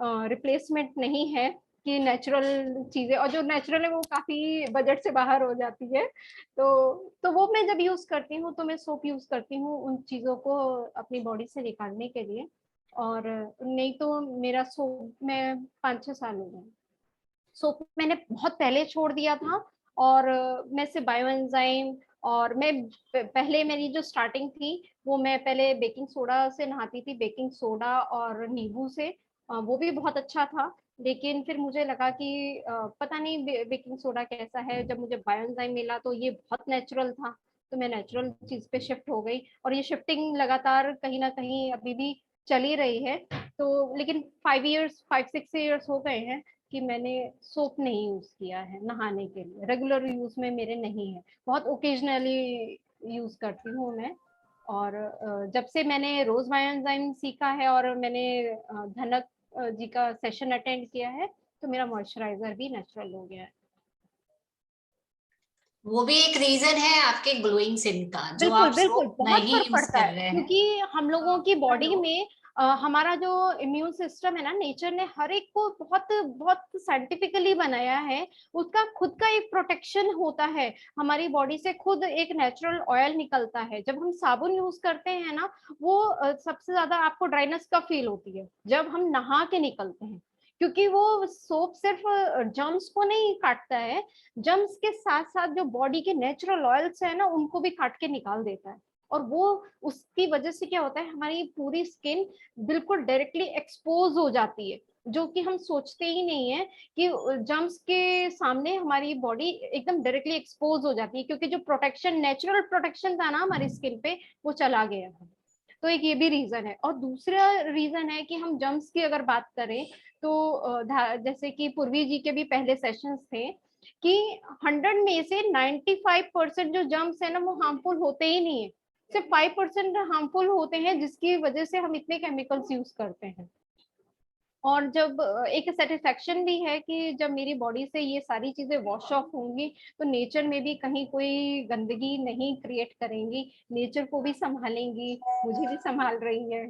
रिप्लेसमेंट नहीं है कि नेचुरल चीजें, और जो नेचुरल है वो काफी बजट से बाहर हो जाती है। तो वो मैं जब यूज करती हूँ तो मैं सोप यूज करती हूँ उन चीजों को अपनी बॉडी से निकालने के लिए, और नहीं तो मेरा सोप में 5-6 साल हो गए। सोप मैंने बहुत पहले छोड़ दिया था, और मैं से बायोएंजाइम, और मैं पहले मेरी जो स्टार्टिंग थी वो मैं पहले बेकिंग सोडा से नहाती थी, बेकिंग सोडा और नींबू से, वो भी बहुत अच्छा था। लेकिन फिर मुझे लगा कि पता नहीं बेकिंग सोडा कैसा है, जब मुझे बायोएंजाइम मिला तो ये बहुत नेचुरल था, तो मैं नेचुरल चीज पे शिफ्ट हो गई, और ये शिफ्टिंग लगातार कहीं ना कहीं अभी भी चली रही है। तो लेकिन 5-6 ईयर्स हो गए हैं कि मैंने सोप नहीं यूज किया है नहाने के लिए, रेगुलर यूज में मेरे नहीं है, बहुत ओकेजनली यूज करती हूँ मैं। और जब से मैंने रोज बायोएंजाइम सीखा है और मैंने धनक जी का सेशन अटेंड किया है, तो मेरा मॉइस्चराइजर भी नेचुरल हो गया है। वो भी एक रीजन है आपके ग्लोइंग स्किन का, जो बिल्कुल आप बिल्कुल, सोप बहुत नहीं फर्क यूज पड़ता कर है, रहे हैं। क्योंकि हम लोगों की बॉडी में हमारा जो इम्यून सिस्टम है ना, नेचर ने हर एक को बहुत बहुत साइंटिफिकली बनाया है, उसका खुद का एक प्रोटेक्शन होता है। हमारी बॉडी से खुद एक नेचुरल ऑयल निकलता है, जब हम साबुन यूज करते हैं ना, वो सबसे ज्यादा आपको ड्राइनेस का फील होती है जब हम नहा के निकलते हैं, क्योंकि वो सोप सिर्फ जर्म्स को नहीं काटता है, जर्म्स के साथ साथ जो बॉडी के नेचुरल ऑयल्स है ना उनको भी काट के निकाल देता है। और वो उसकी वजह से क्या होता है, हमारी पूरी स्किन बिल्कुल डायरेक्टली एक्सपोज हो जाती है, जो कि हम सोचते ही नहीं है कि जर्म्स के सामने हमारी बॉडी एकदम डायरेक्टली एक्सपोज हो जाती है, क्योंकि जो प्रोटेक्शन, नेचुरल प्रोटेक्शन था ना हमारी स्किन पे, वो चला गया है। तो एक ये भी रीजन है। और दूसरा रीजन है कि हम जर्म्स की अगर बात करें तो जैसे कि पूर्वी जी के भी पहले सेशंस थे कि 100 में से 95% जो जर्म्स है ना वो हार्मफुल होते ही नहीं है, सिर्फ 5% हार्मफुल होते हैं, जिसकी वजह से हम इतने केमिकल्स यूज करते हैं। और जब एक सेटिस्फेक्शन भी है कि जब मेरी बॉडी से ये सारी चीजें वॉश ऑफ होंगी तो नेचर में भी कहीं कोई गंदगी नहीं क्रिएट करेंगी, नेचर को भी संभालेंगी, मुझे भी संभाल रही है।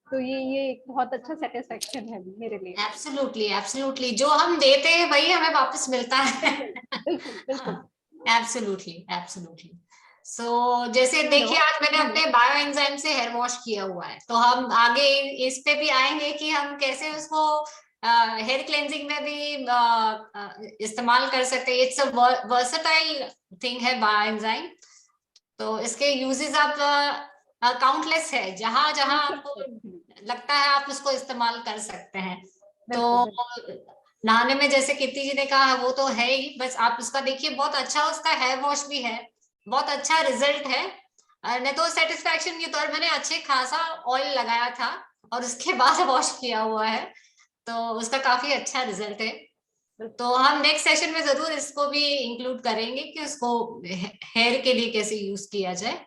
तो ये एक बहुत अच्छा सेटिस्फेक्शन है मेरे लिए। एब्सोल्युटली एब्सोल्युटली, जो हम देते हैं वही हमें वापस मिलता है। बिल्कुल बिल्कुल, एब्सोल्युटली एब्सोल्युटली। सो जैसे देखिए आज मैंने अपने बायो एंजाइम से हेयर वॉश किया हुआ है, तो हम आगे इस पे भी आएंगे कि हम कैसे उसको हेयर क्लेंजिंग में भी इस्तेमाल कर सकते हैं। इट्स अ वर्सेटाइल थिंग है बायो एंजाइम, तो इसके यूजेस आप काउंटलेस है, जहां जहां आपको लगता है आप उसको इस्तेमाल कर सकते हैं। तो नहाने में जैसे कीर्ति जी ने कहा वो तो है ही, बस आप उसका देखिए बहुत अच्छा उसका हेयर वॉश भी है, बहुत अच्छा रिजल्ट है। नहीं तो सेटिस्फेक्शन के तौर मैंने अच्छे खासा ऑयल लगाया था और उसके बाद वॉश किया हुआ है, तो उसका काफी अच्छा रिजल्ट है। तो हम नेक्स्ट सेशन में जरूर इसको भी इंक्लूड करेंगे कि उसको हेयर के लिए कैसे यूज किया जाए।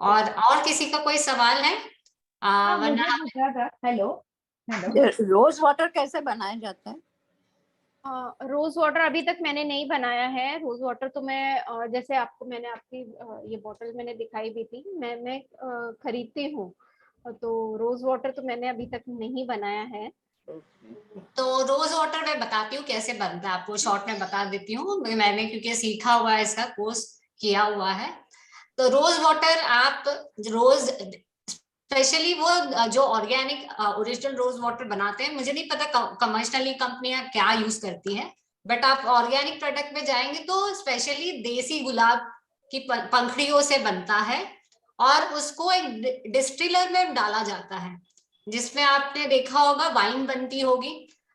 और किसी का कोई सवाल है? वरना हेलो, रोज वाटर कैसे बनाया जाता है? रोज वाटर अभी तक मैंने नहीं बनाया है। रोज वाटर तो मैं जैसे आपको मैंने आपकी ये बॉटल मैंने दिखाई भी थी, मैं खरीदती हूँ, तो रोज वाटर तो मैंने अभी तक नहीं बनाया है। तो रोज वाटर मैं बताती हूँ कैसे बनता है, आपको शॉर्ट में बता देती हूँ, मैंने क्योंकि सीखा हुआ है, इसका कोर्स किया हुआ है। तो रोज वाटर आप रोज स्पेशली वो जो ऑर्गेनिक ओरिजिनल रोज वाटर बनाते हैं, मुझे नहीं पता कमर्शियली कंपनियां क्या यूज करती हैं, बट आप ऑर्गेनिक प्रोडक्ट में जाएंगे तो स्पेशली देसी गुलाब की पंखड़ियों से बनता है और उसको एक डिस्टिलर में डाला जाता है। जिसमें आपने देखा होगा वाइन बनती होगी,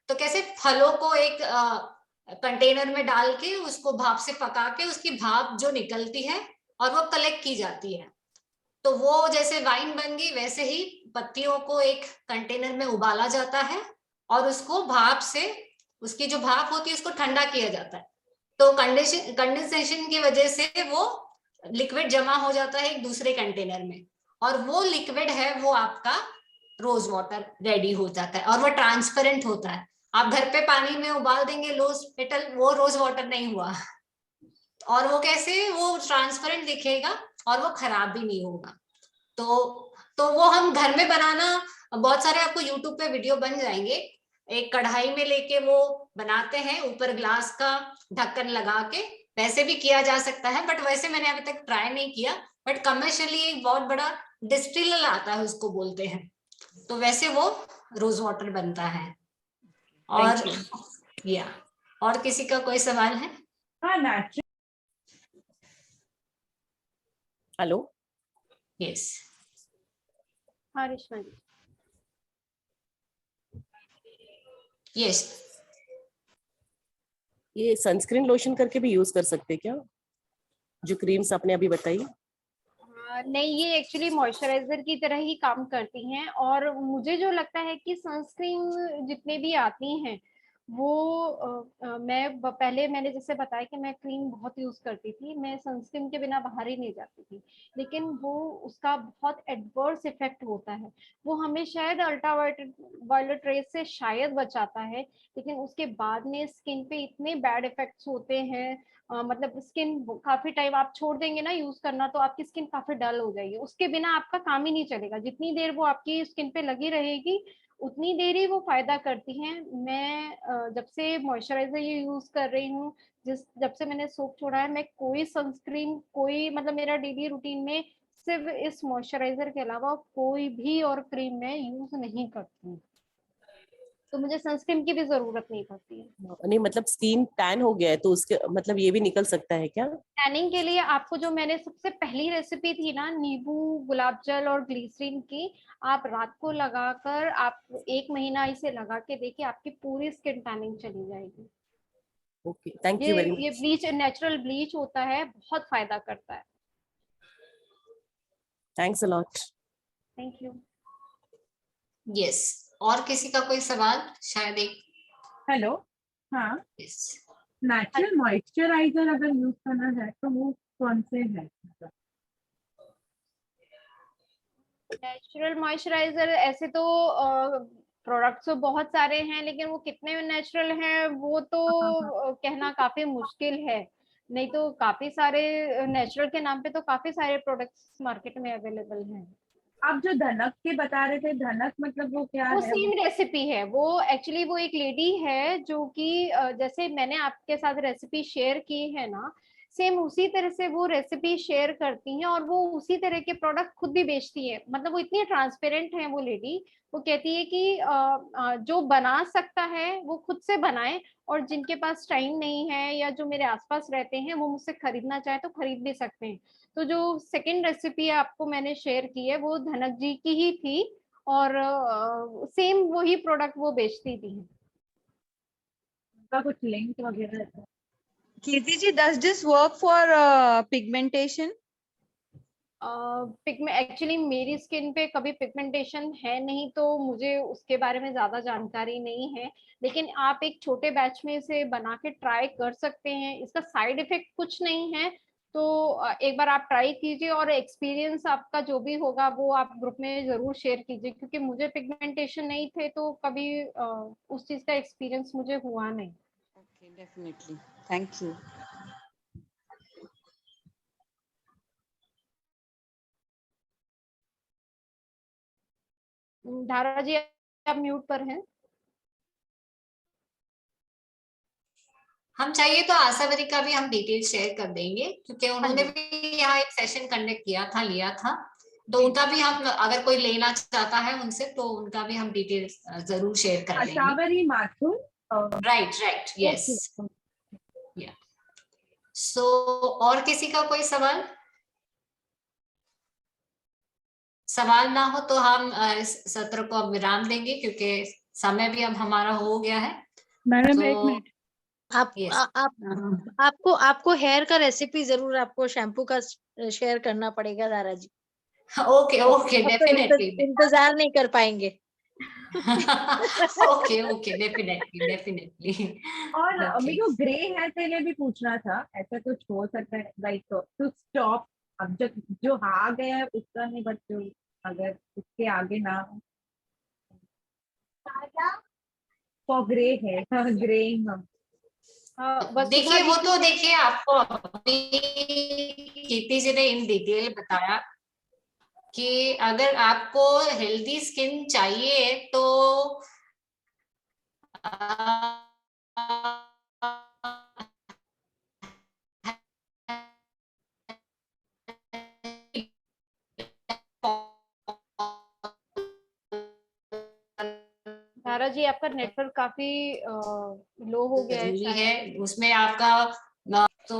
तो कैसे फलों को एक कंटेनर में डाल के उसको भाप से पका के उसकी भाप जो निकलती है और वो कलेक्ट की जाती है, तो वो जैसे वाइन बन गई, वैसे ही पत्तियों को एक कंटेनर में उबाला जाता है और उसको भाप से, उसकी जो भाप होती है उसको ठंडा किया जाता है, तो कंडेंसेशन की वजह से वो लिक्विड जमा हो जाता है एक दूसरे कंटेनर में, और वो लिक्विड है वो आपका रोज वाटर रेडी हो जाता है, और वो ट्रांसपेरेंट होता है। आप घर पे पानी में उबाल देंगे रोज पेटल, वो रोज वाटर नहीं हुआ, और वो कैसे वो ट्रांसपेरेंट दिखेगा और वो खराब भी नहीं होगा। तो वो हम घर में बनाना, बहुत सारे आपको यूट्यूब पे वीडियो बन जाएंगे, एक कढ़ाई में लेके वो बनाते हैं, ऊपर ग्लास का ढक्कन लगा के, वैसे भी किया जा सकता है, बट वैसे मैंने अभी तक ट्राई नहीं किया, बट कमर्शियली एक बहुत बड़ा डिस्टिल आता है उसको बोलते हैं, तो वैसे वो रोज वाटर बनता है। और और किसी का कोई सवाल है? हेलो, यस, हाँ रिश्मा जी। यस, ये सनस्क्रीन लोशन करके भी यूज कर सकते हैं क्या, जो क्रीम्स आपने अभी बताई? नहीं, ये एक्चुअली मॉइस्चराइजर की तरह ही काम करती हैं, और मुझे जो लगता है कि सनस्क्रीन जितने भी आती हैं वो पहले मैंने जैसे बताया कि मैं क्रीम बहुत यूज करती थी, मैं सनस्क्रीन के बिना बाहर ही नहीं जाती थी, लेकिन वो उसका बहुत एडवर्स इफेक्ट होता है। वो हमें शायद अल्ट्रावायलेट रेज से शायद बचाता है, लेकिन उसके बाद में स्किन पे इतने बैड इफेक्ट्स होते हैं, मतलब स्किन काफी टाइम आप छोड़ देंगे ना यूज करना तो आपकी स्किन काफी डल हो जाएगी, उसके बिना आपका काम ही नहीं चलेगा, जितनी देर वो आपकी स्किन पे लगी रहेगी उतनी देर ही वो फायदा करती हैं। मैं जब से मॉइस्चराइजर ये यूज कर रही हूँ, जब से मैंने सोप छोड़ा है, मैं कोई सनस्क्रीन, कोई मतलब मेरा डेली रूटीन में सिर्फ इस मॉइस्चराइजर के अलावा कोई भी और क्रीम मैं यूज नहीं करती हूँ, तो मुझे सनस्क्रीन की भी जरूरत नहीं पड़ती है। नहीं मतलब स्किन टैन हो गया है तो उसके मतलब ये भी निकल सकता है क्या? टैनिंग के लिए आपको जो मैंने सबसे पहली रेसिपी थी ना, नींबू गुलाब जल और ग्लिसरीन की, आप रात को लगाकर आप 1 महीना इसे लगा के देखिए, आपकी पूरी स्किन टैनिंग चली जाएगी। ओके, थैंक यू वेरी ये मच। ब्लीच नेचुरल ब्लीच होता है, बहुत फायदा करता है। Thanks a lot. Thank you. Yes, और किसी का कोई सवाल? शायद एक। हेलो, हाँ, यस, नेचुरल मॉइस्चराइजर अगर यूज करना है तो वो कौन से है? नेचुरल मॉइस्चराइजर ऐसे तो प्रोडक्ट्स तो बहुत सारे हैं, लेकिन वो कितने नेचुरल हैं वो तो कहना काफी मुश्किल है, नहीं तो काफी सारे नेचुरल के नाम पे तो काफी सारे प्रोडक्ट्स मार्केट में अवेलेबल हैं। आप जो धनक के बता रहे थे, धनक मतलब वो क्या वो है? सेम रेसिपी है, वो एक्चुअली वो एक लेडी है जो कि जैसे मैंने आपके साथ रेसिपी शेयर की है ना, सेम उसी तरह से वो रेसिपी शेयर करती हैं, और वो उसी तरह के प्रोडक्ट खुद भी बेचती है, मतलब वो इतनी ट्रांसपेरेंट है वो लेडी। वो कहती है कि जो बना सकता है वो खुद से बनाए, और जिनके पास टाइम नहीं है या जो मेरे आसपास रहते हैं वो मुझसे खरीदना चाहे तो खरीद भी सकते हैं। तो जो सेकंड रेसिपी आपको मैंने शेयर की है वो धनक जी की ही थी, और सेम वही प्रोडक्ट वो बेचती भी है। उनका कुछ लिंक वगैरह है? कीर्ति जी, does this work for pigmentation? Actually मेरी स्किन पे कभी पिगमेंटेशन है नहीं, तो मुझे उसके बारे में ज्यादा जानकारी नहीं है, लेकिन आप एक छोटे बैच में इसे बना के ट्राई कर सकते हैं, इसका साइड इफेक्ट कुछ नहीं है, तो एक बार आप ट्राई कीजिए, और एक्सपीरियंस आपका जो भी होगा वो आप ग्रुप में जरूर शेयर कीजिए, क्योंकि मुझे पिगमेंटेशन नहीं थे तो कभी उस चीज का एक्सपीरियंस मुझे हुआ नहीं। Okay, definitely. Thank you. धारा जी आप म्यूट पर हैं। हम चाहिए तो आशावरी का भी हम डिटेल शेयर कर देंगे, क्योंकि उन्होंने हाँ भी यहाँ एक सेशन कंडक्ट लिया था, तो उनका भी हम अगर कोई लेना चाहता है उनसे तो उनका भी हम डिटेल जरूर शेयर कर देंगे। आशावरी माथुर, राइट, यस, या। सो और किसी का कोई सवाल? सवाल ना हो तो हम इस सत्र को अब विराम देंगे, क्योंकि समय भी अब हमारा हो गया है। मैडम तो एक मिनट, आपको हेयर का रेसिपी जरूर आपको शैम्पू का शेयर करना पड़ेगा दारा जी। ओके ओके, आप तो डेफिनेटली। इंतजार नहीं कर पाएंगे। Okay okay, definitely definitely. और मेरे को ग्रे हेयर के लिए भी पूछना था, ऐसा कुछ हो सकता है लाइक टू स्टॉप, अब जो आ गया है उसका नहीं, बट जो अगर उसके आगे ना हो फॉर ग्रे हेयर, ग्रेइंग। देखिए वो तो देखिए आपको अभी कीर्ति जी ने इन डिटेल बताया कि अगर आपको हेल्दी स्किन चाहिए तो तारा जी आपका नेटवर्क काफी लो हो गया है जरूरी शायद। है, उसमें आपका तो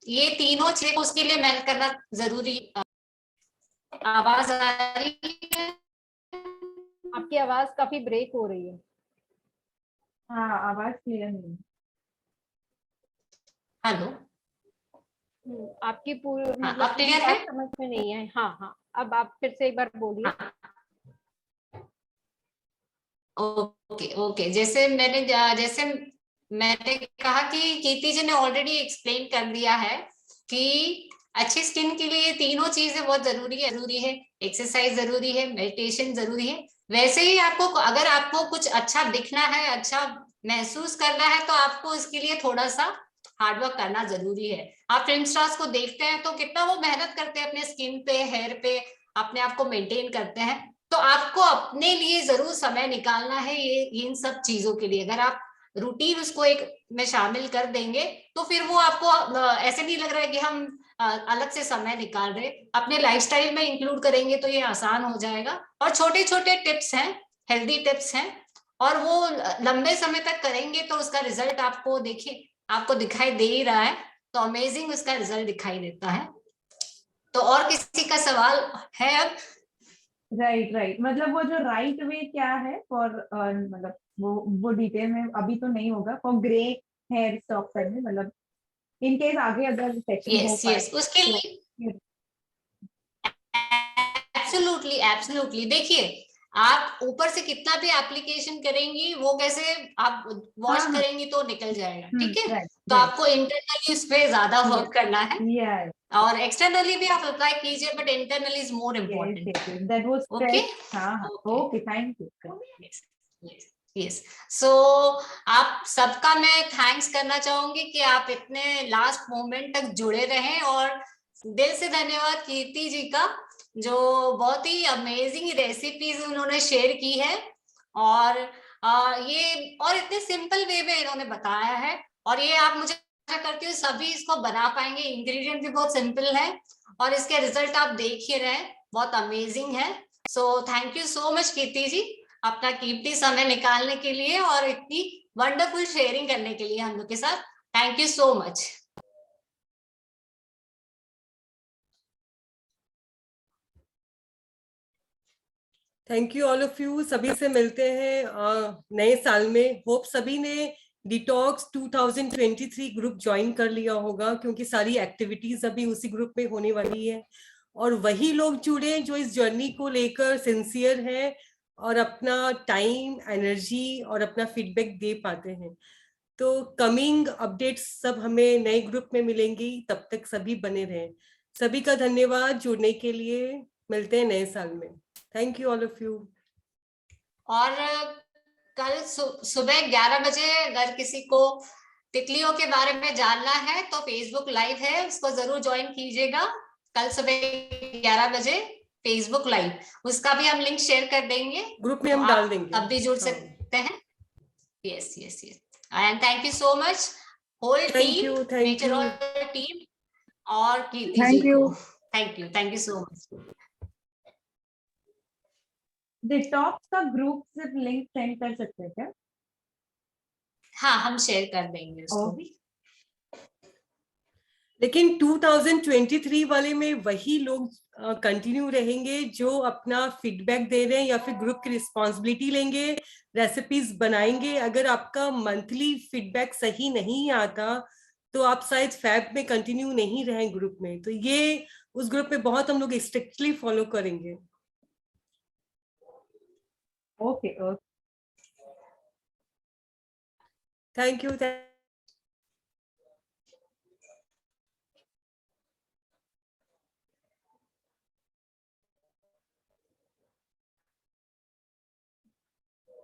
ये तीनों चीजें उसके लिए मेहनत करना जरूरी। आवाज आ रही है? आपकी आवाज काफी ब्रेक हो रही है। हाँ, आवाज क्लियर नहीं। हेलो, आपकी पूरी अब मतलब क्लियर है? समझ में नहीं है। हाँ हाँ, अब आप फिर से एक बार बोलिए। ओके ओके, जैसे मैंने कहा कि कीर्ति जी ने ऑलरेडी एक्सप्लेन कर दिया है कि अच्छी स्किन के लिए तीनों चीजें बहुत जरूरी है। एक्सरसाइज जरूरी है, मेडिटेशन जरूरी है। वैसे ही आपको अगर आपको कुछ अच्छा दिखना है, अच्छा महसूस करना है, तो आपको इसके लिए थोड़ा सा हार्डवर्क करना जरूरी है। आप फिल्म स्टार्स को देखते हैं तो कितना वो मेहनत करते हैं अपने स्किन पे, हेयर पे, अपने आप को मेंटेन करते हैं। तो आपको अपने लिए जरूर समय निकालना है ये इन सब चीजों के लिए। अगर आप रूटीन उसको एक में शामिल कर देंगे तो फिर वो आपको ऐसे नहीं लग रहा है कि हम अलग से समय निकाल रहे, अपने लाइफस्टाइल में इंक्लूड करेंगे तो ये आसान हो जाएगा। और छोटे छोटे टिप्स हैं, हेल्दी टिप्स हैं, और वो लंबे समय तक करेंगे तो उसका रिजल्ट आपको देखिए, आपको दिखाई दे ही रहा है, तो अमेजिंग उसका रिजल्ट दिखाई देता है। तो और किसी का सवाल है अब? राइट, मतलब वो जो राइट वे क्या है फॉर मतलब वो डिटेल में अभी तो नहीं होगा फॉर ग्रे हेयर स्टॉप करने, मतलब इन केस आगे अगर सेशन हो पाए। यस, उसके लिए एब्सोल्युटली देखिए, आप ऊपर से कितना भी एप्लीकेशन करेंगी, वो कैसे आप वॉश करेंगी तो निकल जाएगा, ठीक है? तो आपको इंटरनली उस पर ज्यादा वर्क करना है, और एक्सटर्नली भी आप अप्लाई कीजिए, but internally is more important. That was okay okay, thank you. Yes, so आप सबका मैं थैंक्स करना चाहूंगी कि आप इतने लास्ट मोमेंट तक जुड़े रहें, और दिल से धन्यवाद कीर्ति जी का, जो बहुत ही अमेजिंग रेसिपीज उन्होंने शेयर की है, और ये और इतने सिंपल वे में इन्होंने बताया है, और ये आप मुझे आशा करती हूँ सभी इसको बना पाएंगे। इंग्रेडिएंट भी बहुत सिंपल है और इसके रिजल्ट आप देख ही रहे हैं, बहुत अमेजिंग है। So thank you so much Kirti ji, अपना कीमती समय निकालने के लिए और इतनी वंडरफुल शेयरिंग करने के लिए हम लोग के साथ। Thank you so much. Thank you all of you. सभी से मिलते हैं नए साल में। होप सभी ने डिटॉक्स 2023 ग्रुप ज्वाइन कर लिया होगा, क्योंकि सारी एक्टिविटीज अभी उसी ग्रुप में होने वाली है, और वही लोग जुड़े जो इस जर्नी को लेकर सिंसियर हैं और अपना टाइम, एनर्जी और अपना फीडबैक दे पाते हैं। तो कमिंग अपडेट्स सब हमें नए ग्रुप में मिलेंगी, तब तक सभी बने रहें। सभी का धन्यवाद जुड़ने के लिए। मिलते हैं नए साल में। Thank you all of you. और कल सुबह 11 बजे अगर किसी को तितलियों के बारे में जानना है तो फेसबुक लाइव है, उसको जरूर ज्वाइन कीजिएगा। कल सुबह 11 बजे फेसबुक लाइव, उसका भी हम लिंक शेयर कर देंगे, ग्रुप में हम डाल देंगे, तब भी जुड़ सकते हैं। Yes yes yes, and thank you so much whole team, nature all team, और कीर्ति जी को thank you so much. Detox का ग्रुप सिर्फ लिंक सेंड कर सकते हैं क्या? हाँ, हम शेयर कर देंगे उसको भी। लेकिन 2023 वाले में वही लोग कंटिन्यू रहेंगे जो अपना फीडबैक दे रहे हैं या फिर ग्रुप की रिस्पॉन्सिबिलिटी लेंगे, रेसिपीज बनाएंगे। अगर आपका मंथली फीडबैक सही नहीं आता तो आप शायद फैब में कंटिन्यू नहीं रहें ग्रुप में। तो ये उस ग्रुप में बहुत हम लोग स्ट्रिक्टली फॉलो करेंगे। Okay okay, thank you.